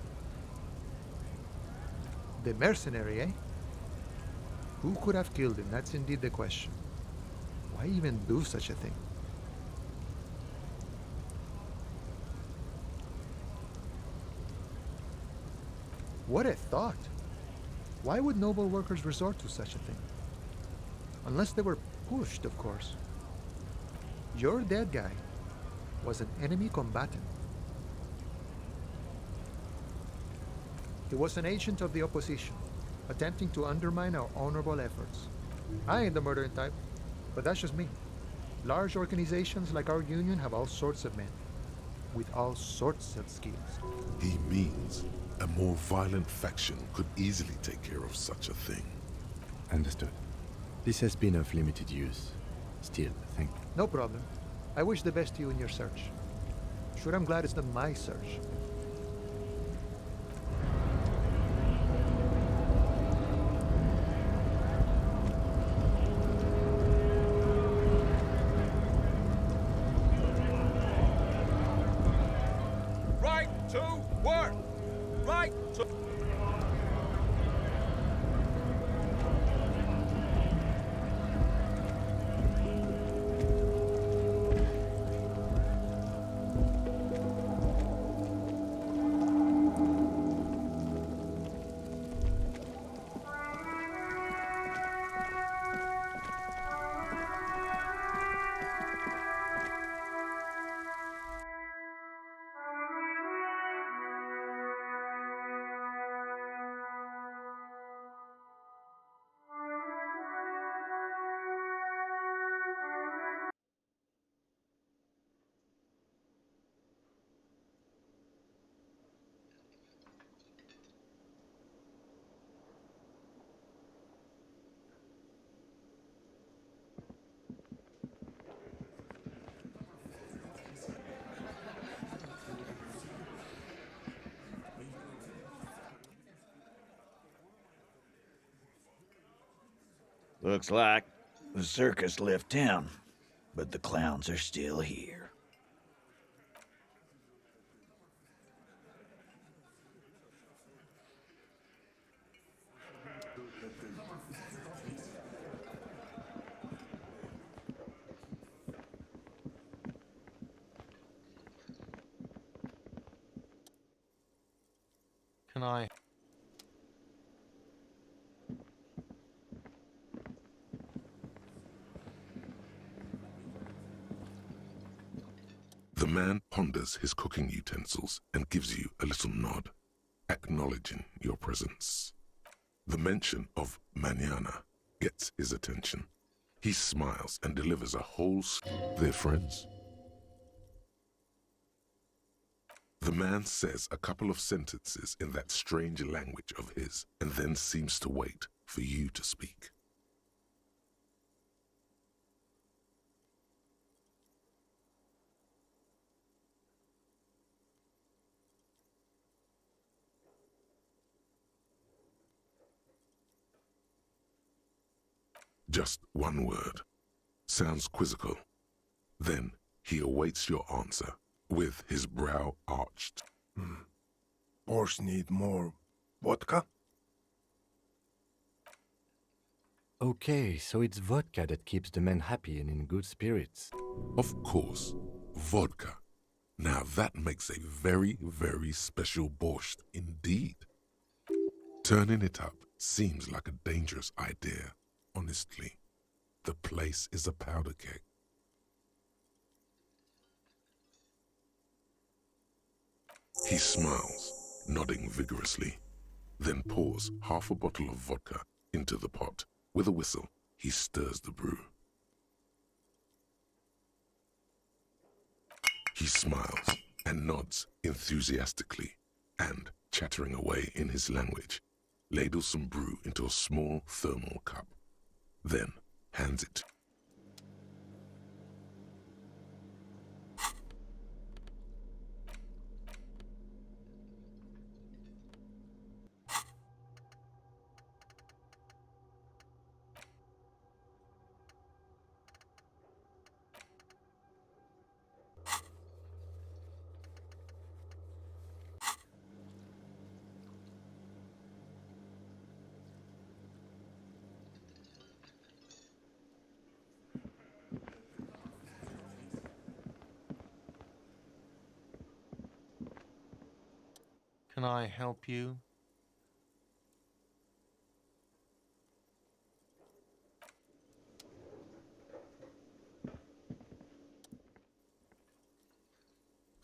The mercenary, eh? Who could have killed him? That's indeed the question. Why even do such a thing? What a thought! Why would noble workers resort to such a thing? Unless they were pushed, of course. Your dead guy was an enemy combatant. He was an agent of the opposition, attempting to undermine our honorable efforts. I ain't the murdering type, but that's just me. Large organizations like our union have all sorts of men, with all sorts of skills. He means a more violent faction could easily take care of such a thing. Understood. This has been of limited use. Still, thank you. No problem. I wish the best to you in your search. Sure, I'm glad it's not my search. Right to work! Right to... Looks like the circus left town, but the clowns are still here. Can I? The man ponders his cooking utensils and gives you a little nod, acknowledging your presence. The mention of mañana gets his attention. He smiles and delivers a whole... They're friends. The man says a couple of sentences in that strange language of his, and then seems to wait for you to speak. Just one word. Sounds quizzical. Then he awaits your answer, with his brow arched. Borscht need more vodka? Okay, so it's vodka that keeps the men happy and in good spirits. Of course, vodka. Now that makes a very, very special borscht indeed. Turning it up seems like a dangerous idea. Honestly, the place is a powder keg. He smiles, nodding vigorously, then pours half a bottle of vodka into the pot. With a whistle, he stirs the brew. He smiles and nods enthusiastically, and, chattering away in his language, ladles some brew into a small thermal cup. Then hands it. Can I help you?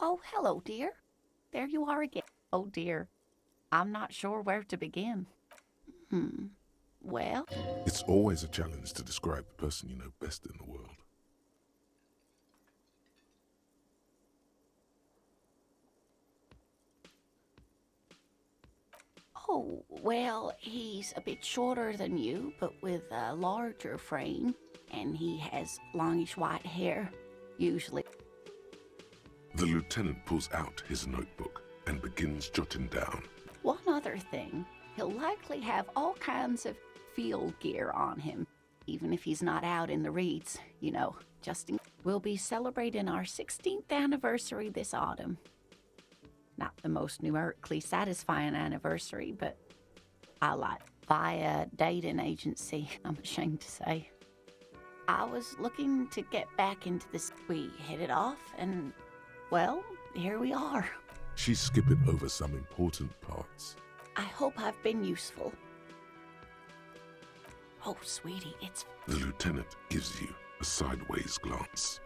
Oh, hello, dear. There you are again. Oh, dear. I'm not sure where to begin. Well, It's always a challenge to describe the person you know best in the world. oh, well, he's a bit shorter than you, but with a larger frame, and he has longish white hair, usually. The lieutenant pulls out his notebook and begins jotting down. One other thing, he'll likely have all kinds of field gear on him, even if he's not out in the reeds, you know, We'll be celebrating our 16th anniversary this autumn. Not the most numerically satisfying anniversary, but I like via dating agency, I'm ashamed to say. I was looking to get back into this. We hit it off, and, well, here we are. She's skipping over some important parts. I hope I've been useful. Oh, sweetie, it's... The lieutenant gives you a sideways glance.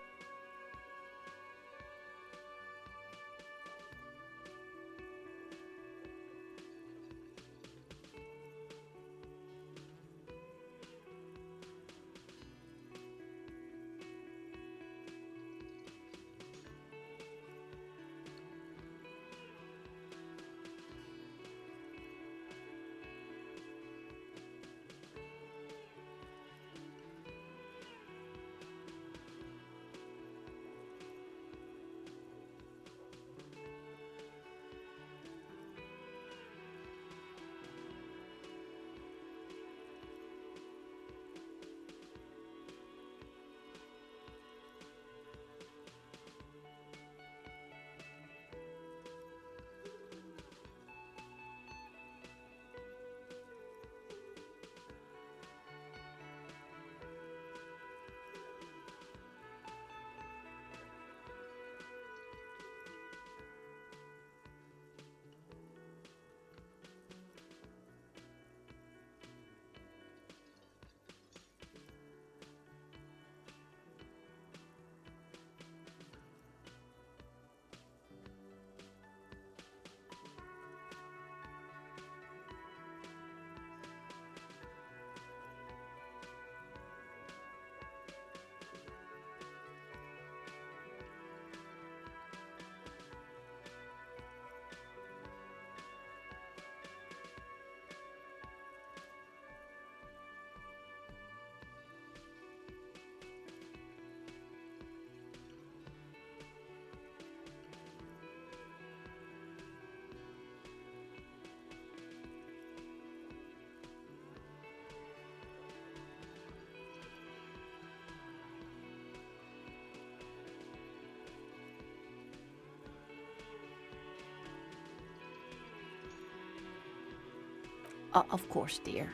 Of course, dear.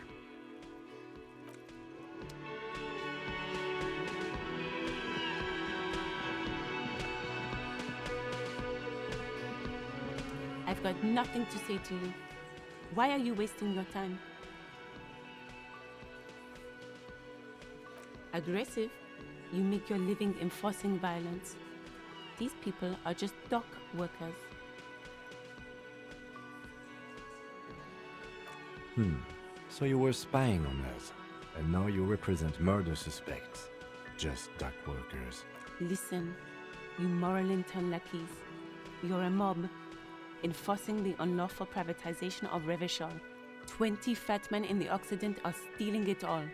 I've got nothing to say to you. Why are you wasting your time? Aggressive? You make your living enforcing violence. These people are just dock workers. So you were spying on us, and now you represent murder suspects. Just dock workers. Listen, you moral intern lackeys. You're a mob, enforcing the unlawful privatization of Revachol. 20 fat men in the Occident are stealing it all,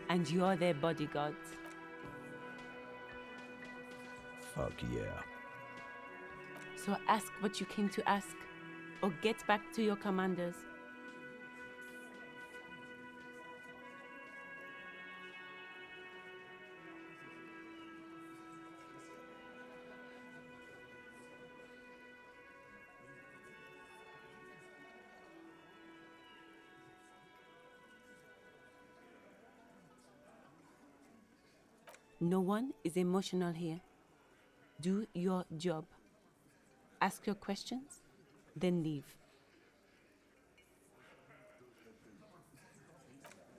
and you're their bodyguards. Fuck yeah. So ask what you came to ask, or get back to your commanders. No one is emotional here. Do your job. Ask your questions, then leave.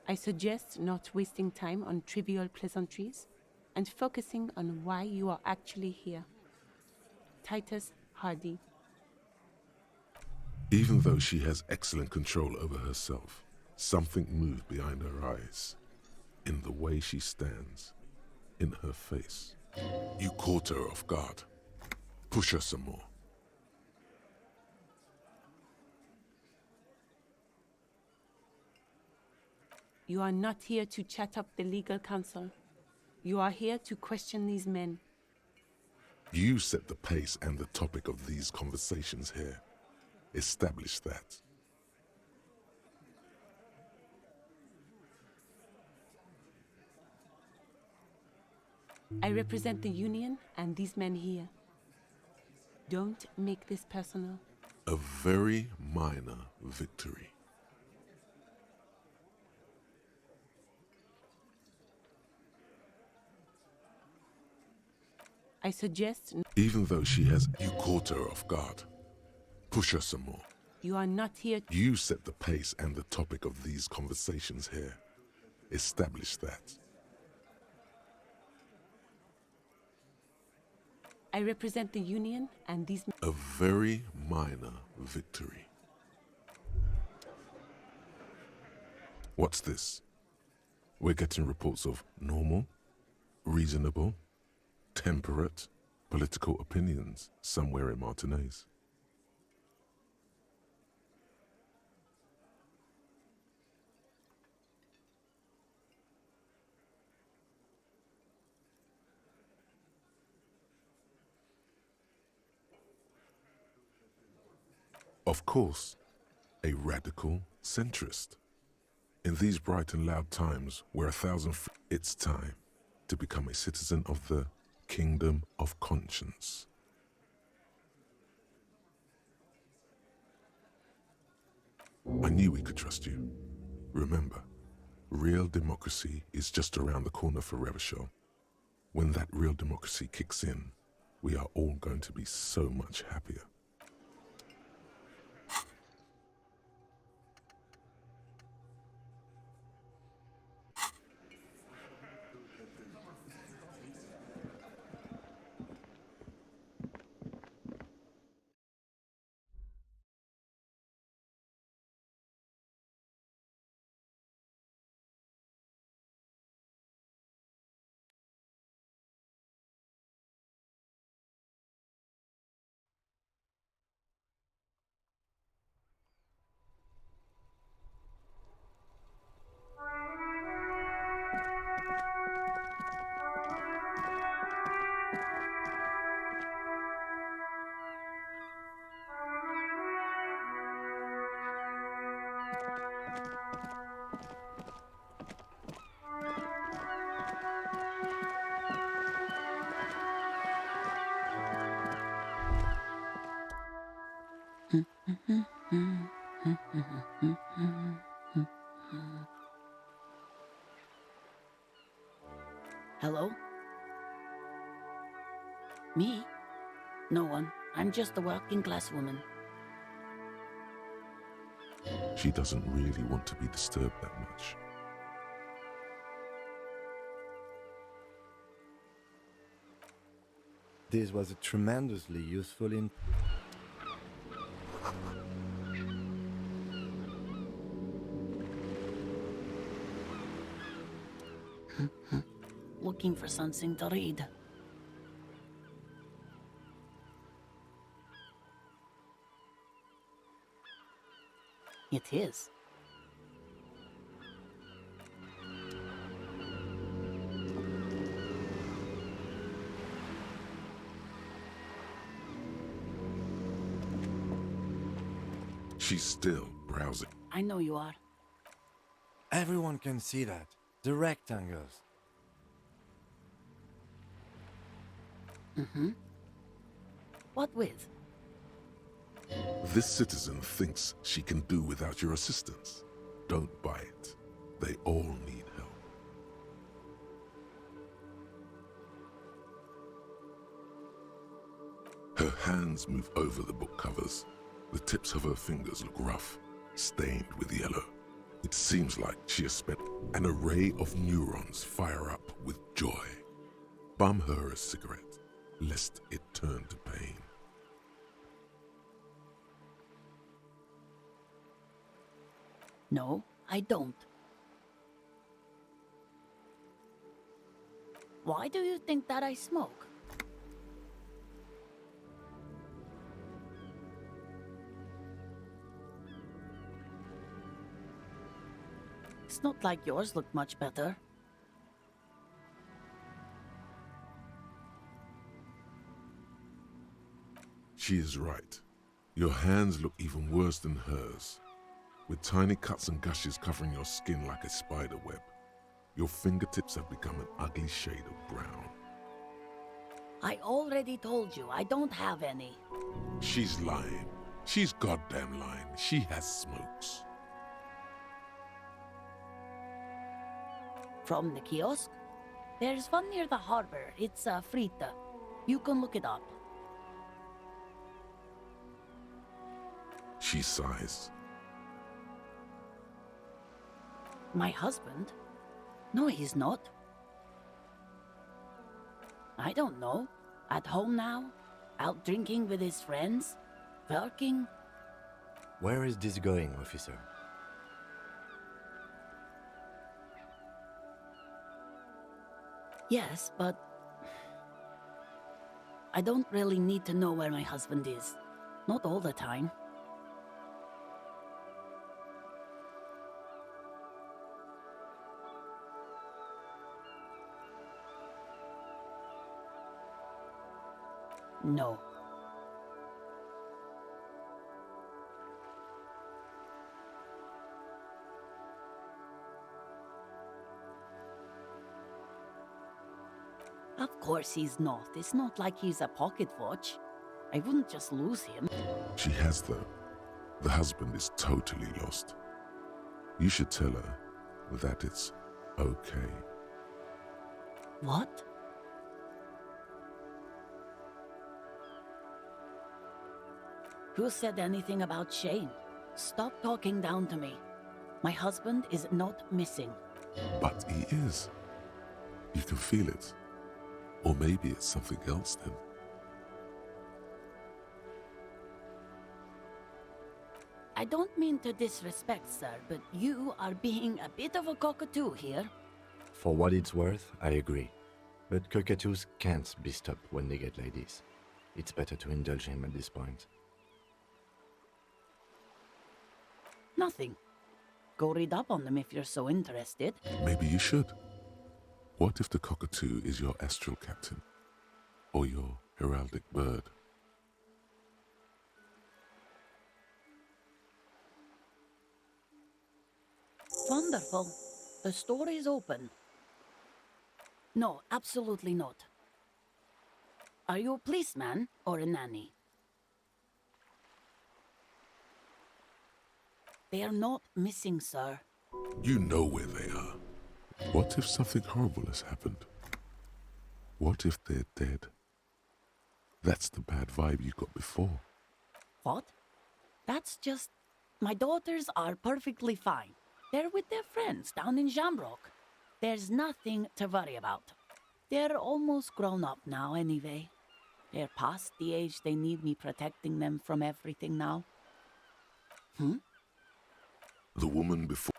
I suggest not wasting time on trivial pleasantries and focusing on why you are actually here. Titus Hardy. Even though she has excellent control over herself, something moved behind her eyes, in the way she stands, in her face. You caught her off guard. Push her some more. You are not here to chat up the legal counsel. You are here to question these men. You set the pace and the topic of these conversations here. Establish that. I represent the Union and these men here. Don't make this personal. A very minor victory. I suggest... Even though she has... You caught her off guard. Push her some more. You are not here... You set the pace and the topic of these conversations here. Establish that. I represent the Union and these... A very minor victory. What's this? We're getting reports of normal, reasonable, temperate political opinions somewhere in Martinez. Of course, a radical centrist. In these bright and loud times where it's time to become a citizen of the Kingdom of Conscience. I knew we could trust you. Remember, real democracy is just around the corner for Revachol. When that real democracy kicks in, we are all going to be so much happier. Hello? Me? No one. I'm just a working class woman. She doesn't really want to be disturbed that much. This was a tremendously useful Looking for something to read. It is. She's still browsing. I know you are. Everyone can see that. The rectangles. Mm-hmm. What with? This citizen thinks she can do without your assistance. Don't buy it. They all need help. Her hands move over the book covers. The tips of her fingers look rough, stained with yellow. It seems like she has spent an array of neurons fire up with joy. Bum her a cigarette, lest it turn to pain. No, I don't. Why do you think that I smoke? It's not like yours look much better. She is right. Your hands look even worse than hers, with tiny cuts and gushes covering your skin like a spider web. Your fingertips have become an ugly shade of brown. I already told you, I don't have any. She's lying. She's goddamn lying. She has smokes. From the kiosk? There's one near the harbor. It's Frita. You can look it up. She sighs. My husband? No, he's not. I don't know. At home now? Out drinking with his friends? Working? Where is this going, officer? Yes, but I don't really need to know where my husband is. Not all the time. No. Of course he's not. It's not like he's a pocket watch. I wouldn't just lose him. She has though. The husband is totally lost. You should tell her that it's okay. What? Who said anything about Shane? Stop talking down to me. My husband is not missing. But he is. You can feel it. Or maybe it's something else then. I don't mean to disrespect, sir, but you are being a bit of a cockatoo here. For what it's worth, I agree. But cockatoos can't be stopped when they get ladies. It's better to indulge him at this point. Nothing. Go read up on them if you're so interested. Maybe you should. What if the cockatoo is your astral captain? Or your heraldic bird? Wonderful. The store is open. No, absolutely not. Are you a policeman or a nanny? They are not missing, sir. You know where they are. What if something horrible has happened? What if they're dead? That's the bad vibe you got before. What? That's just... My daughters are perfectly fine. They're with their friends down in Shamrock. There's nothing to worry about. They're almost grown up now anyway. They're past the age they need me protecting them from everything now. The woman before...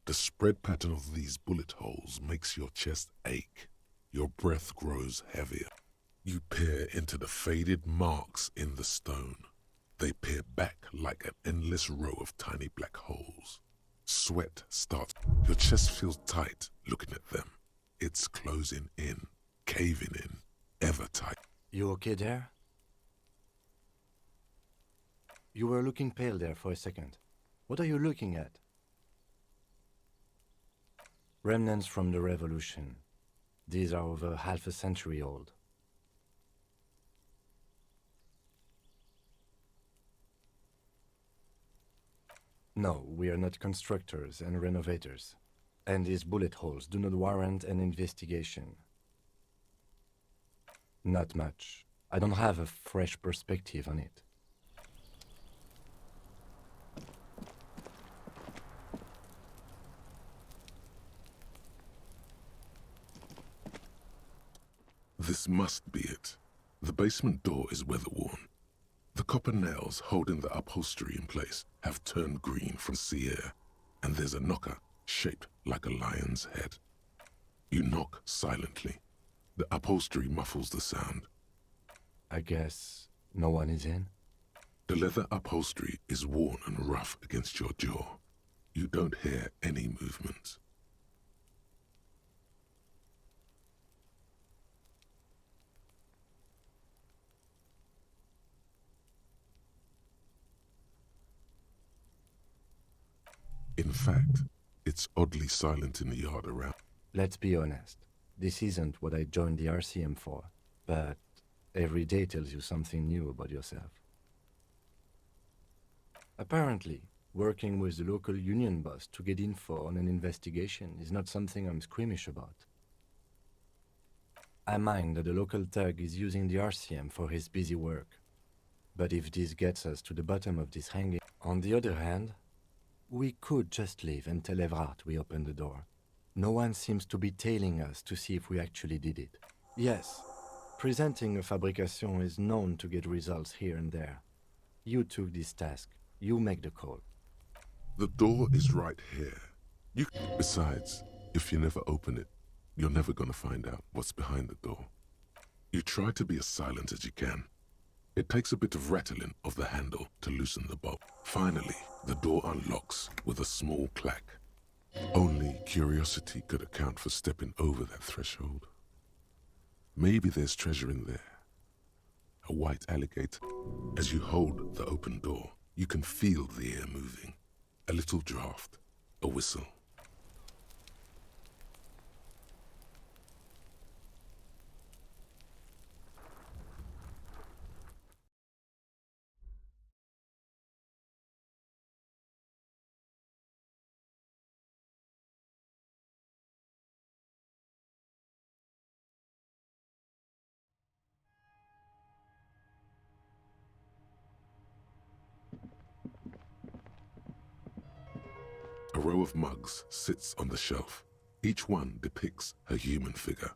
The spread pattern of these bullet holes makes your chest ache. Your breath grows heavier. You peer into the faded marks in the stone. They peer back like an endless row of tiny black holes. Sweat starts. Your chest feels tight looking at them. It's closing in, caving in, ever tight. You okay there? You were looking pale there for a second. What are you looking at? Remnants from the revolution. These are over half a century old. No, we are not constructors and renovators. And these bullet holes do not warrant an investigation. Not much. I don't have a fresh perspective on it. This must be it. The basement door is weather-worn. The copper nails holding the upholstery in place have turned green from sea air, and there's a knocker shaped like a lion's head. You knock silently. The upholstery muffles the sound. I guess no one is in? The leather upholstery is worn and rough against your jaw. You don't hear any movement. In fact, it's oddly silent in the yard around. Let's be honest. This isn't what I joined the RCM for, but every day tells you something new about yourself. Apparently, working with the local union boss to get info on an investigation is not something I'm squeamish about. I mind that the local thug is using the RCM for his busy work. But if this gets us to the bottom of this hanging... On the other hand, we could just leave and tell Evrart we opened the door. No one seems to be tailing us to see if we actually did it. Yes, presenting a fabrication is known to get results here and there. You took this task. You make the call. The door is right here. Besides, if you never open it, you're never gonna find out what's behind the door. You try to be as silent as you can. It takes a bit of rattling of the handle to loosen the bolt. Finally, the door unlocks with a small clack. Only curiosity could account for stepping over that threshold. Maybe there's treasure in there. A white alligator. As you hold the open door, you can feel the air moving. A little draft, a whistle. A row of mugs sits on the shelf. Each one depicts a human figure.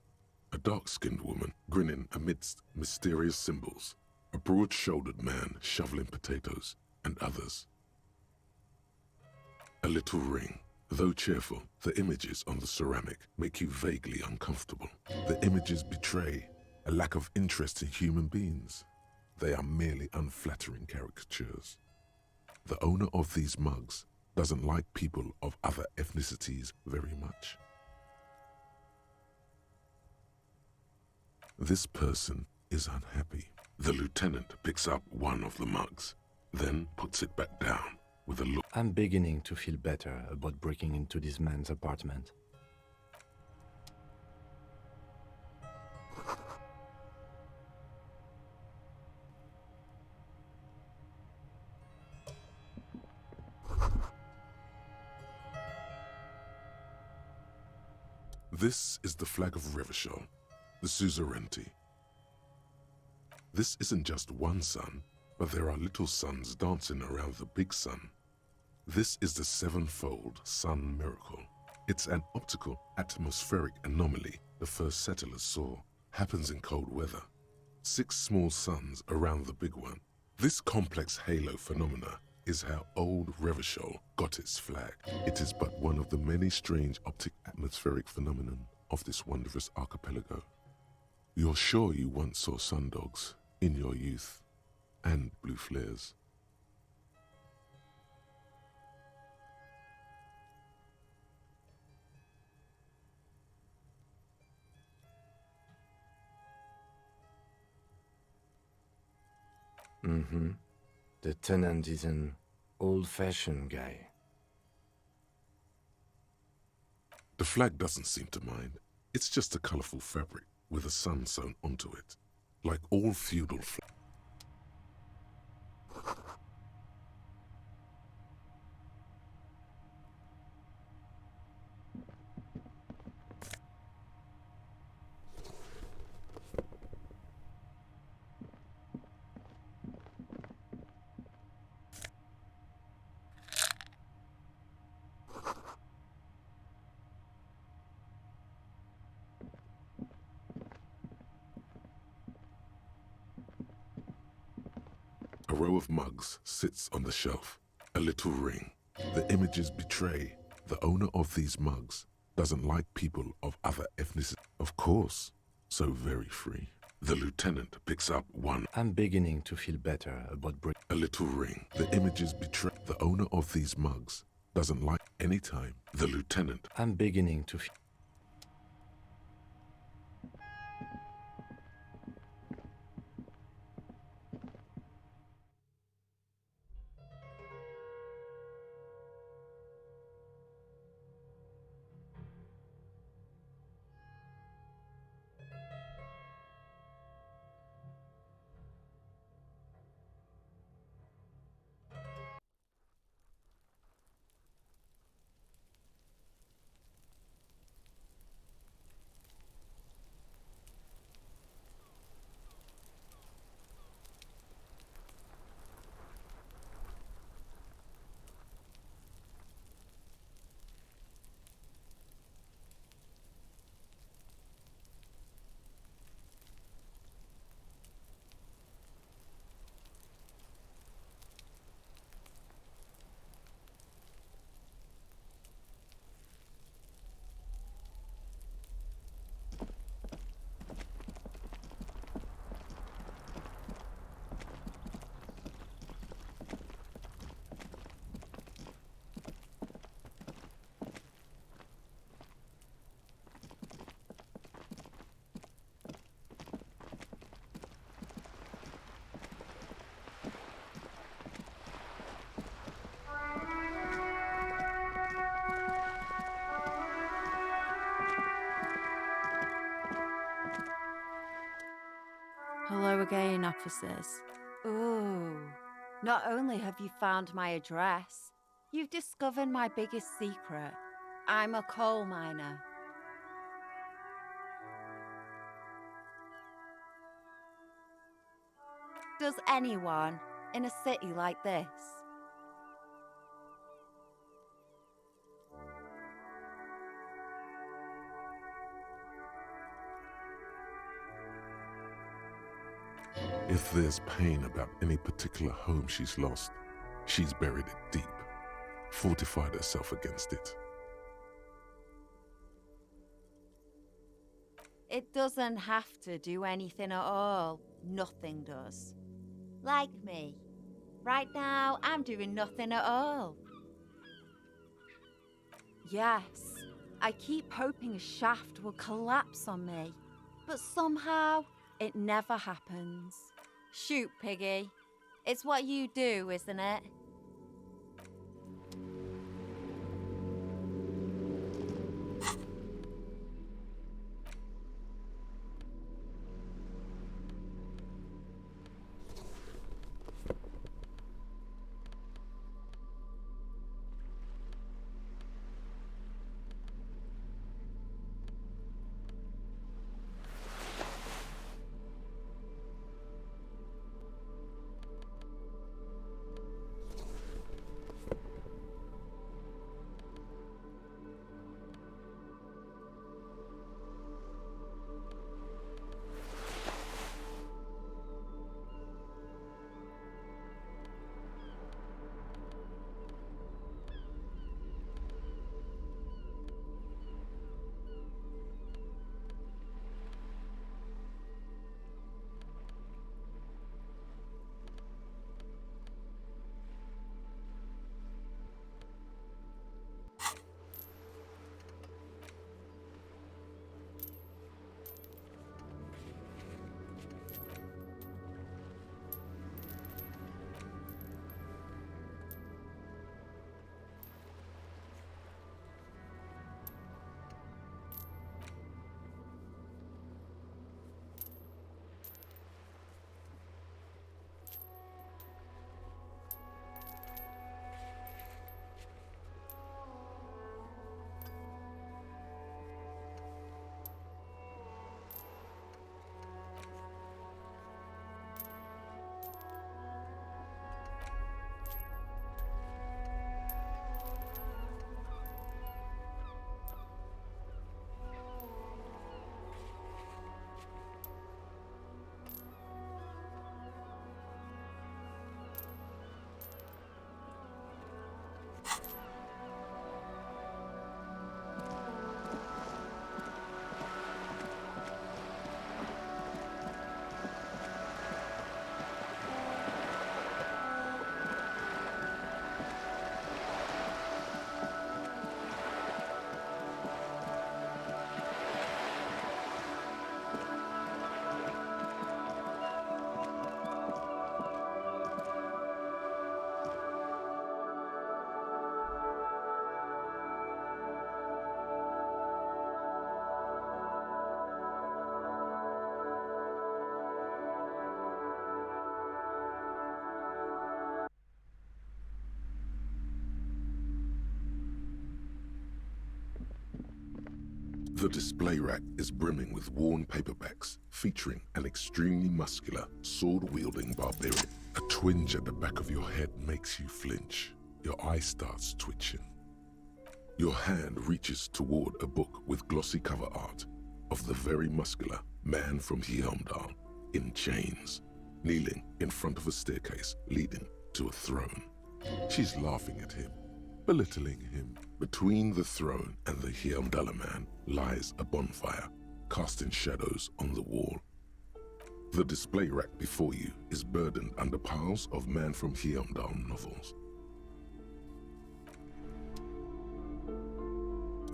A dark-skinned woman grinning amidst mysterious symbols. A broad-shouldered man shoveling potatoes, and others. A little ring. Though cheerful, the images on the ceramic make you vaguely uncomfortable. The images betray a lack of interest in human beings. They are merely unflattering caricatures. The owner of these mugs doesn't like people of other ethnicities very much. This person is unhappy. The lieutenant picks up one of the mugs, then puts it back down with a look. I'm beginning to feel better about breaking into this man's apartment. This is the flag of Revachol, the suzerainty. This isn't just one sun, but there are little suns dancing around the big sun. This is the sevenfold sun miracle. It's an optical atmospheric anomaly the first settlers saw. Happens in cold weather. 6 small suns around the big one. This complex halo phenomena is how old Revachol got its flag. It is but one of the many strange optic atmospheric phenomenon of this wondrous archipelago. You're sure you once saw sundogs in your youth, and blue flares. The tenant is an Old-fashioned guy. The flag doesn't seem to mind. It's just a colorful fabric with a sun sewn onto it, like all feudal flags. A row of mugs sits on the shelf, a little ring. The images betray the owner of these mugs doesn't like people of other ethnicities. Of course, so very free. The lieutenant picks up one. I'm beginning to feel better about Brit. A little ring. The images betray the owner of these mugs doesn't like any time. The lieutenant. I'm beginning to feel. Hello again, officers. Oh, not only have you found my address, you've discovered my biggest secret. I'm a coal miner. Does anyone in a city like this? If there's pain about any particular home she's lost, she's buried it deep, fortified herself against it. It doesn't have to do anything at all. Nothing does. Like me. Right now, I'm doing nothing at all. Yes, I keep hoping a shaft will collapse on me, but somehow it never happens. Shoot, Piggy. It's what you do, isn't it? The display rack is brimming with worn paperbacks featuring an extremely muscular, sword-wielding barbarian. A twinge at the back of your head makes you flinch. Your eye starts twitching. Your hand reaches toward a book with glossy cover art of the very muscular man from Hjelmdal in chains, kneeling in front of a staircase leading to a throne. She's laughing at him, belittling him. Between the throne and the Hjelmdaler man lies a bonfire, casting shadows on the wall. The display rack before you is burdened under piles of Man from Hjelmdal novels.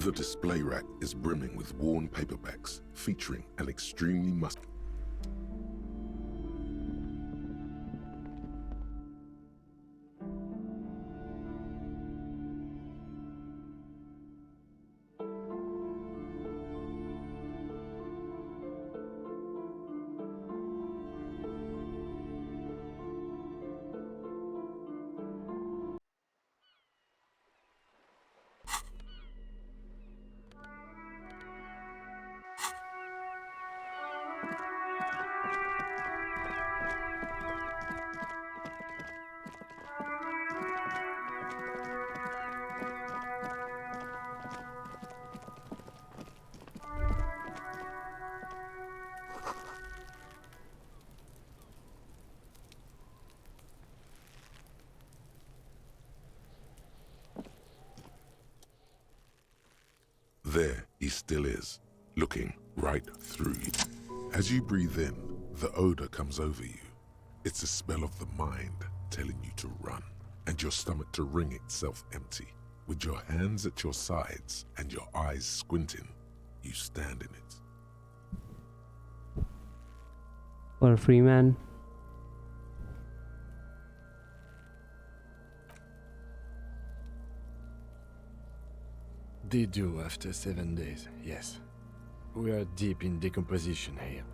The display rack is brimming with worn paperbacks featuring an extremely There he still is, looking right through you. As you breathe in, the odor comes over you. It's a spell of the mind telling you to run, and your stomach to wring itself empty. With your hands at your sides and your eyes squinting, you stand in it. For a free man. They do after 7 days, yes. We are deep in decomposition here.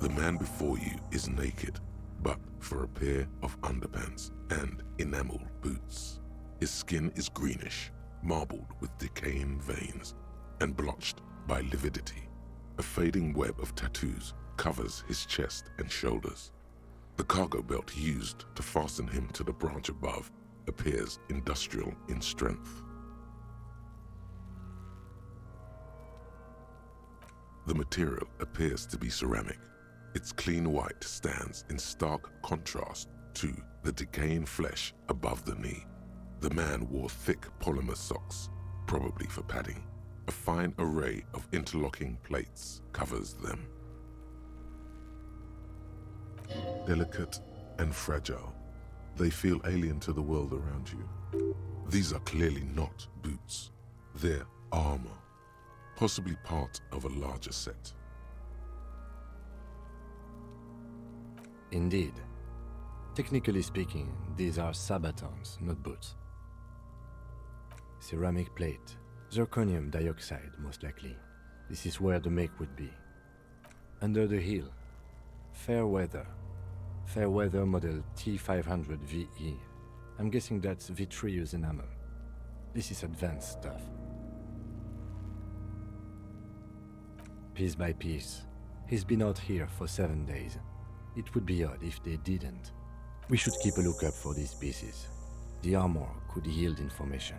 The man before you is naked, but for a pair of underpants and enamel boots. His skin is greenish, marbled with decaying veins, and blotched by lividity. A fading web of tattoos covers his chest and shoulders. The cargo belt used to fasten him to the branch above appears industrial in strength. The material appears to be ceramic. Its clean white stands in stark contrast to the decaying flesh above the knee. The man wore thick polymer socks, probably for padding. A fine array of interlocking plates covers them. Delicate and fragile, they feel alien to the world around you. These are clearly not boots. They're armor, possibly part of a larger set. Indeed. Technically speaking, these are sabatons, not boots. Ceramic plate, zirconium dioxide, most likely. This is where the make would be. Under the heel, Fairweather. Fairweather model T500 VE. I'm guessing that's vitreous enamel. This is advanced stuff. Piece by piece, he's been out here for 7 days. It would be odd if they didn't. We should keep a lookout for these pieces. The armor could yield information.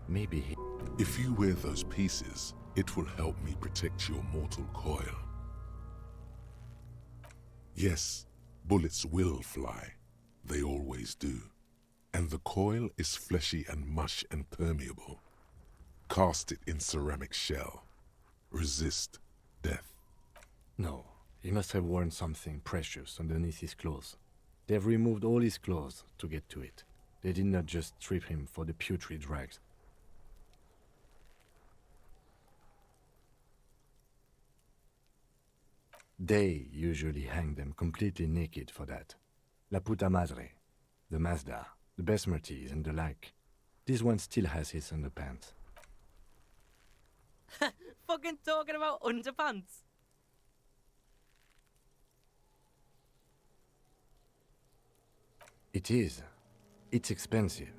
Maybe he... If you wear those pieces, it will help me protect your mortal coil. Yes, bullets will fly. They always do. And the coil is fleshy and mush and permeable. Cast it in ceramic shell. Resist death. No, he must have worn something precious underneath his clothes. They've removed all his clothes to get to it. They did not just strip him for the putrid rags. They usually hang them completely naked for that. La puta madre, the Mazda, the Besmerties and the like. This one still has his underpants. Fucking talking about underpants. It is. It's expensive.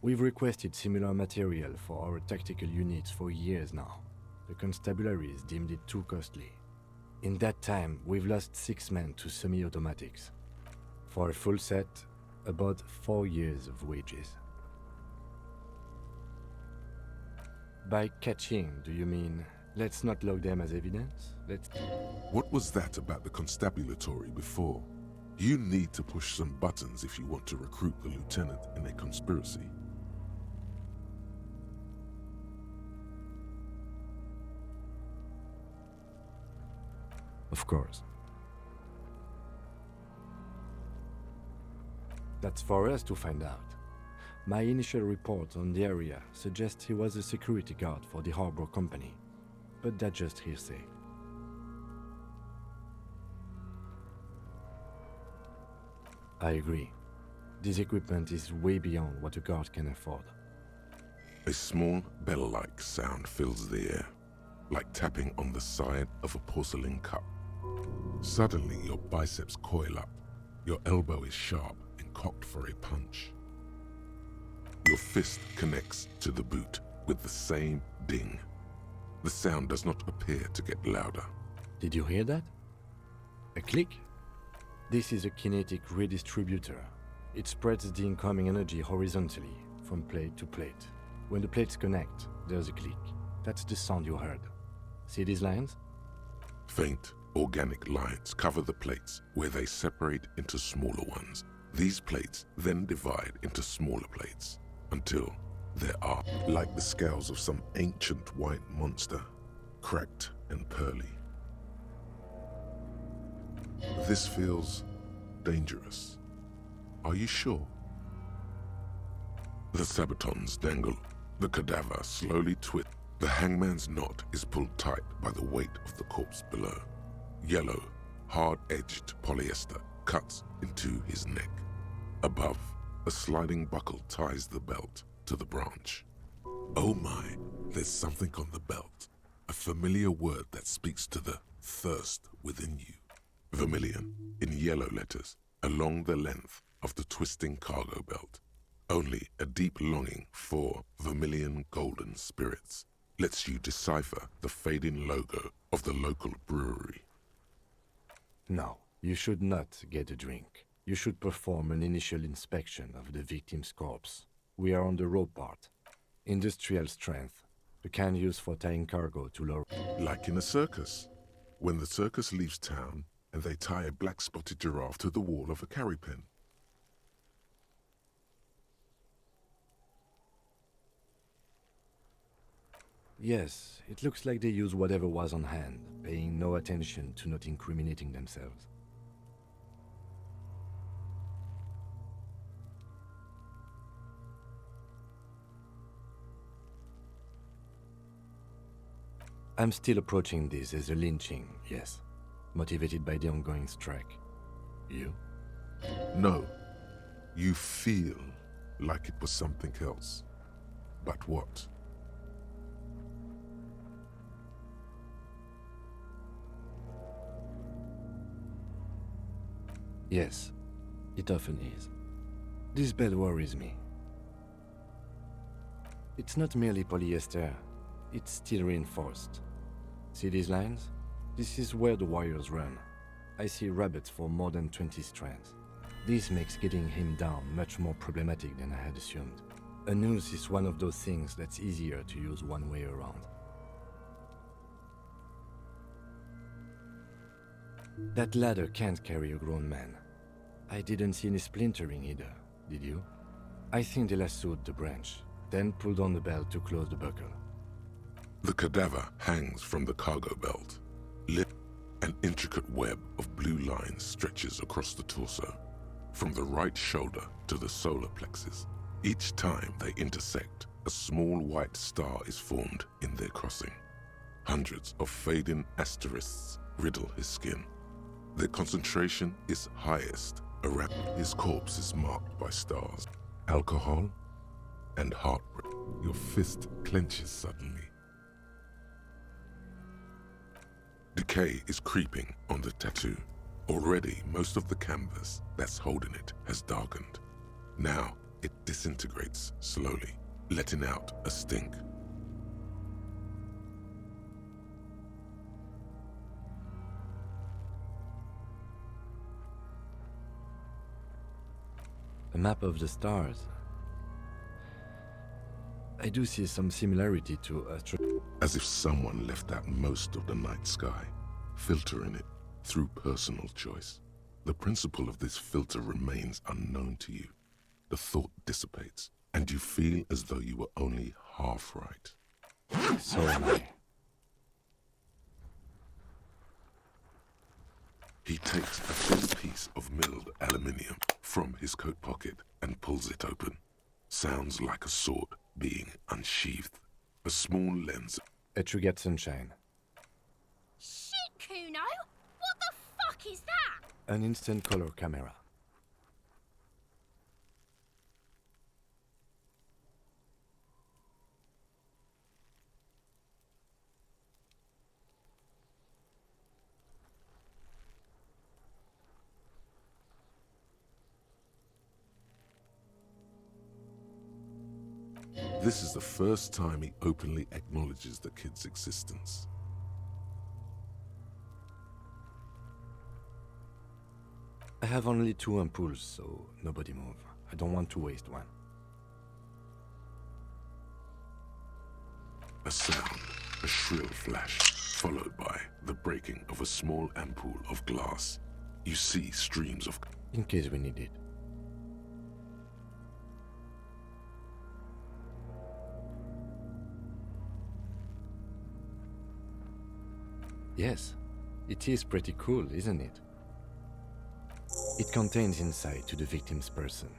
We've requested similar material for our tactical units for years now. The constabularies deemed it too costly. In that time, we've lost 6 men to semi-automatics. For a full set, about 4 years of wages. By catching, do you mean, let's not log them as evidence? What was that about the constabulatory before? You need to push some buttons if you want to recruit the lieutenant in a conspiracy. Of course. That's for us to find out. My initial report on the area suggests he was a security guard for the Harbor Company, but that's just hearsay. I agree. This equipment is way beyond what a guard can afford. A small bell-like sound fills the air, like tapping on the side of a porcelain cup. Suddenly, your biceps coil up. Your elbow is sharp and cocked for a punch. Your fist connects to the boot with the same ding. The sound does not appear to get louder. Did you hear that? A click? This is a kinetic redistributor. It spreads the incoming energy horizontally, from plate to plate. When the plates connect, there's a click. That's the sound you heard. See these lines? Faint, organic lines cover the plates where they separate into smaller ones. These plates then divide into smaller plates until there are like the scales of some ancient white monster, cracked and pearly. This feels dangerous. Are you sure? The sabatons dangle. The cadaver slowly twists. The hangman's knot is pulled tight by the weight of the corpse below. Yellow, hard-edged polyester cuts into his neck. Above, a sliding buckle ties the belt to the branch. Oh my, there's something on the belt. A familiar word that speaks to the thirst within you. Vermilion, in yellow letters, along the length of the twisting cargo belt. Only a deep longing for vermilion golden spirits lets you decipher the fading logo of the local brewery. No, you should not get a drink. You should perform an initial inspection of the victim's corpse. We are on the raw part. Industrial strength, the kind used for tying cargo to lower... Like in a circus. When the circus leaves town and they tie a black-spotted giraffe to the wall of a carry pen. Yes, it looks like they use whatever was on hand, paying no attention to not incriminating themselves. I'm still approaching this as a lynching, yes. Motivated by the ongoing strike. You? No. You feel like it was something else. But what? Yes, it often is. This bed worries me. It's not merely polyester, it's steel reinforced. See these lines? This is where the wires run. I see rabbits for more than 20 strands. This makes getting him down much more problematic than I had assumed. A noose is one of those things that's easier to use one way around. That ladder can't carry a grown man. I didn't see any splintering either, did you? I think they lassoed the branch, then pulled on the belt to close the buckle. The cadaver hangs from the cargo belt. An intricate web of blue lines stretches across the torso, from the right shoulder to the solar plexus. Each time they intersect, a small white star is formed in their crossing. Hundreds of fading asterisks riddle his skin. Their concentration is highest around his corpse is marked by stars, alcohol, and heartbreak. Your fist clenches suddenly. Decay is creeping on the tattoo. Already, most of the canvas that's holding it has darkened. Now, it disintegrates slowly, letting out a stink. A map of the stars. I do see some similarity to as if someone left out most of the night sky, filtering it through personal choice. The principle of this filter remains unknown to you. The thought dissipates, and you feel as though you were only half right. So am I. He takes a thin piece of milled aluminium from his coat pocket and pulls it open. Sounds like a sword being unsheathed. A small lens. Etrugat Sunshine. Shit, Kuno! What the fuck is that? An instant color camera. This is the first time he openly acknowledges the kid's existence. I have only 2 ampoules, so nobody move. I don't want to waste one. A sound, a shrill flash, followed by the breaking of a small ampoule of glass. You see streams of... In case we need it. Yes, it is pretty cool, isn't it? It contains insight to the victim's person.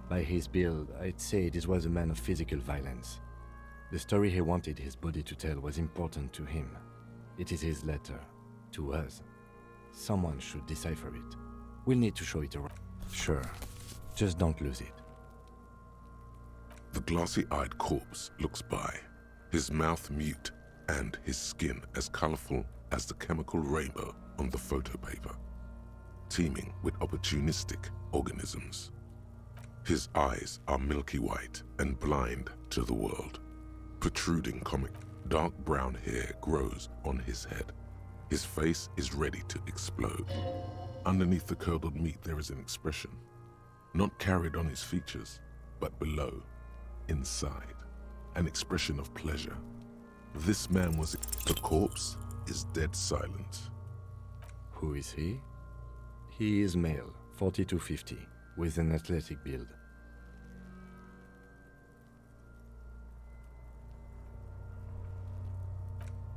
By his build, I'd say this was a man of physical violence. The story he wanted his body to tell was important to him. It is his letter, to us. Someone should decipher it. We'll need to show it around. Sure, just don't lose it. The glassy-eyed corpse looks by, his mouth mute and his skin as colorful as the chemical rainbow on the photo paper, teeming with opportunistic organisms. His eyes are milky white and blind to the world. Protruding comic, dark brown hair grows on his head. His face is ready to explode. Underneath the curdled meat there is an expression, not carried on his features, but below, inside, an expression of pleasure. This man was... The corpse is dead silent. Who is he? He is male, 40 to 50, with an athletic build.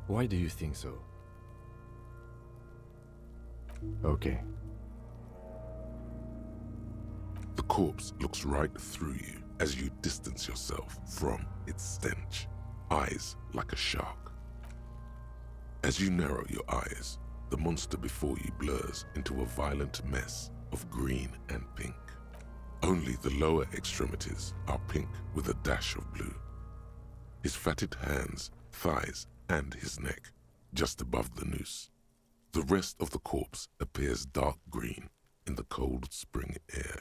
Why do you think so? Okay. The corpse looks right through you as you distance yourself from its stench, eyes like a shark. As you narrow your eyes, the monster before you blurs into a violent mess of green and pink. Only the lower extremities are pink with a dash of blue. His fatted hands, thighs, and his neck, just above the noose. The rest of the corpse appears dark green in the cold spring air.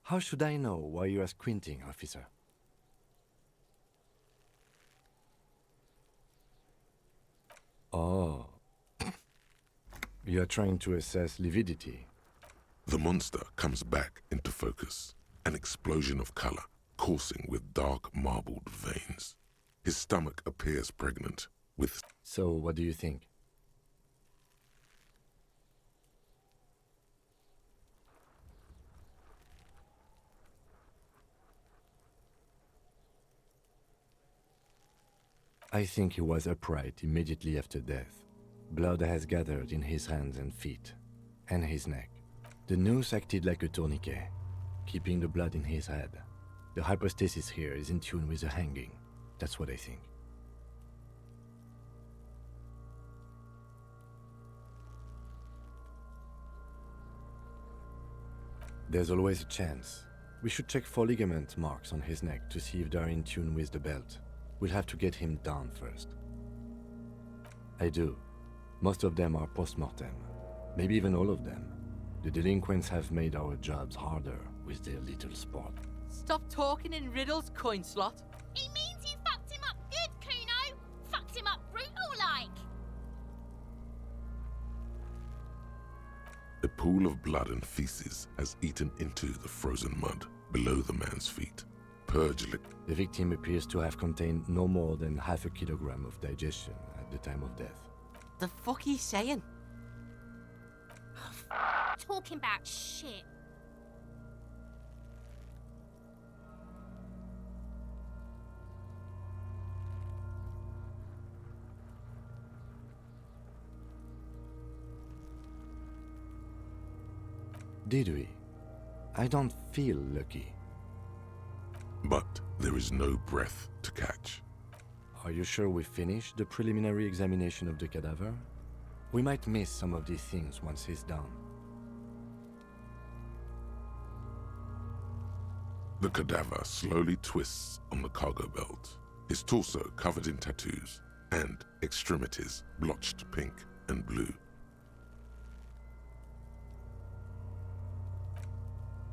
How should I know why you are squinting, officer? Oh. You are trying to assess lividity. The monster comes back into focus, an explosion of color coursing with dark marbled veins. His stomach appears pregnant with... So, what do you think? I think he was upright immediately after death. Blood has gathered in his hands and feet, and his neck. The noose acted like a tourniquet, keeping the blood in his head. The hypostasis here is in tune with the hanging. That's what I think. There's always a chance. We should check for ligament marks on his neck to see if they're in tune with the belt. We'll have to get him down first. I do. Most of them are post-mortem. Maybe even all of them. The delinquents have made our jobs harder with their little sport. Stop talking in riddles, coin slot. He means you fucked him up good, Kuno. Fucked him up brutal-like. A pool of blood and feces has eaten into the frozen mud below the man's feet. The victim appears to have contained no more than half a kilogram of digestion at the time of death. The fuck he's saying? Talking about shit. Did we? I don't feel lucky. But there is no breath to catch. Are you sure we finished the preliminary examination of the cadaver? We might miss some of these things once he's done. The cadaver slowly twists on the cargo belt, his torso covered in tattoos, and extremities blotched pink and blue.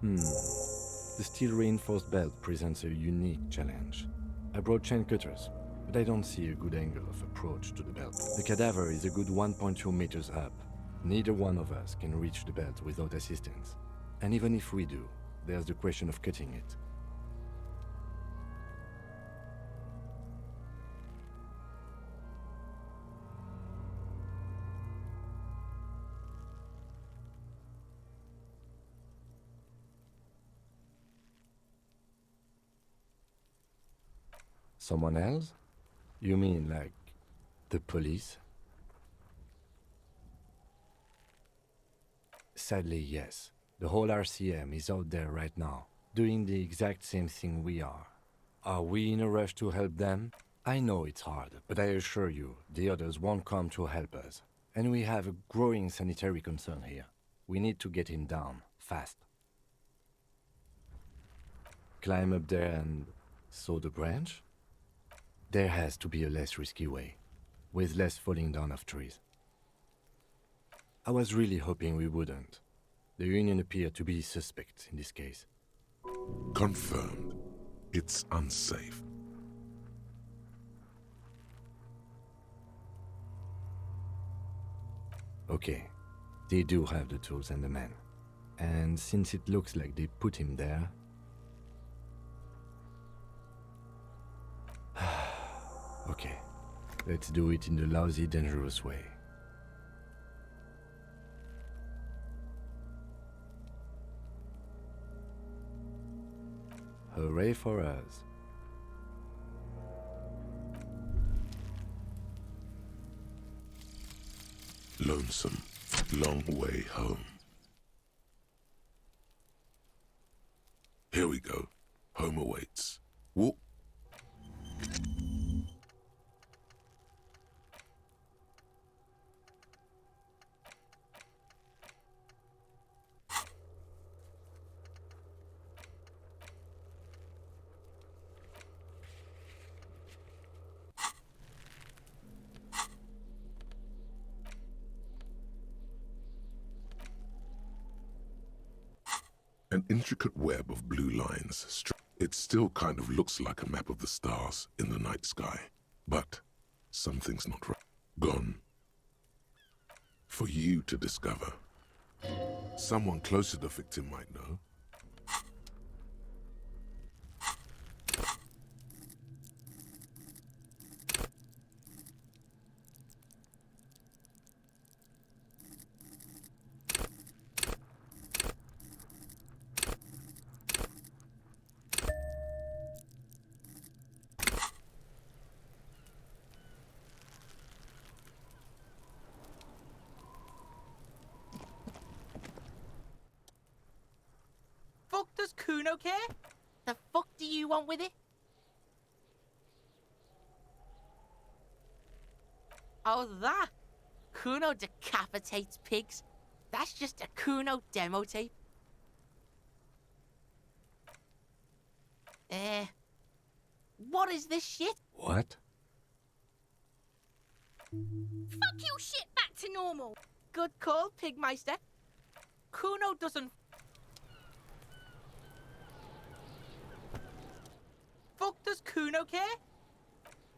The steel-reinforced belt presents a unique challenge. I brought chain cutters, but I don't see a good angle of approach to the belt. The cadaver is a good 1.2 meters up. Neither one of us can reach the belt without assistance. And even if we do, there's the question of cutting it. Someone else? You mean like the police? Sadly, yes. The whole RCM is out there right now, doing the exact same thing we are. Are we in a rush to help them? I know it's hard, but I assure you, the others won't come to help us. And we have a growing sanitary concern here. We need to get him down, fast. Climb up there and saw the branch? There has to be a less risky way, with less falling down of trees. I was really hoping we wouldn't. The Union appeared to be suspect in this case. Confirmed. It's unsafe. Okay, they do have the tools and the men. And since it looks like they put him there... Okay, let's do it in the lousy, dangerous way. Hooray for us. Lonesome, long way home. Here we go. Home awaits. Whoop. An intricate web of blue lines. It still kind of looks like a map of the stars in the night sky. But something's not right. Gone. For you to discover. Someone close to the victim might know. Fuck does Kuno care? The fuck do you want with it? Oh, that? Kuno decapitates pigs. That's just a Kuno demo tape. What is this shit? What? Fuck your shit back to normal. Good call, Pigmeister. Kuno doesn't... Fuck does Kuno care?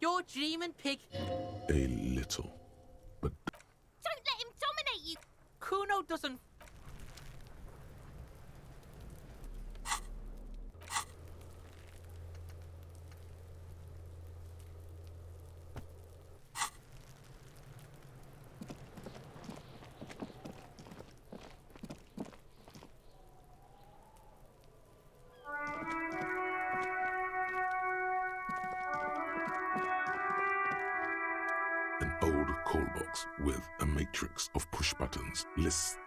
You're dreaming, pig. A little. Don't let him dominate you! Kuno doesn't... An old call box with a matrix of push buttons lists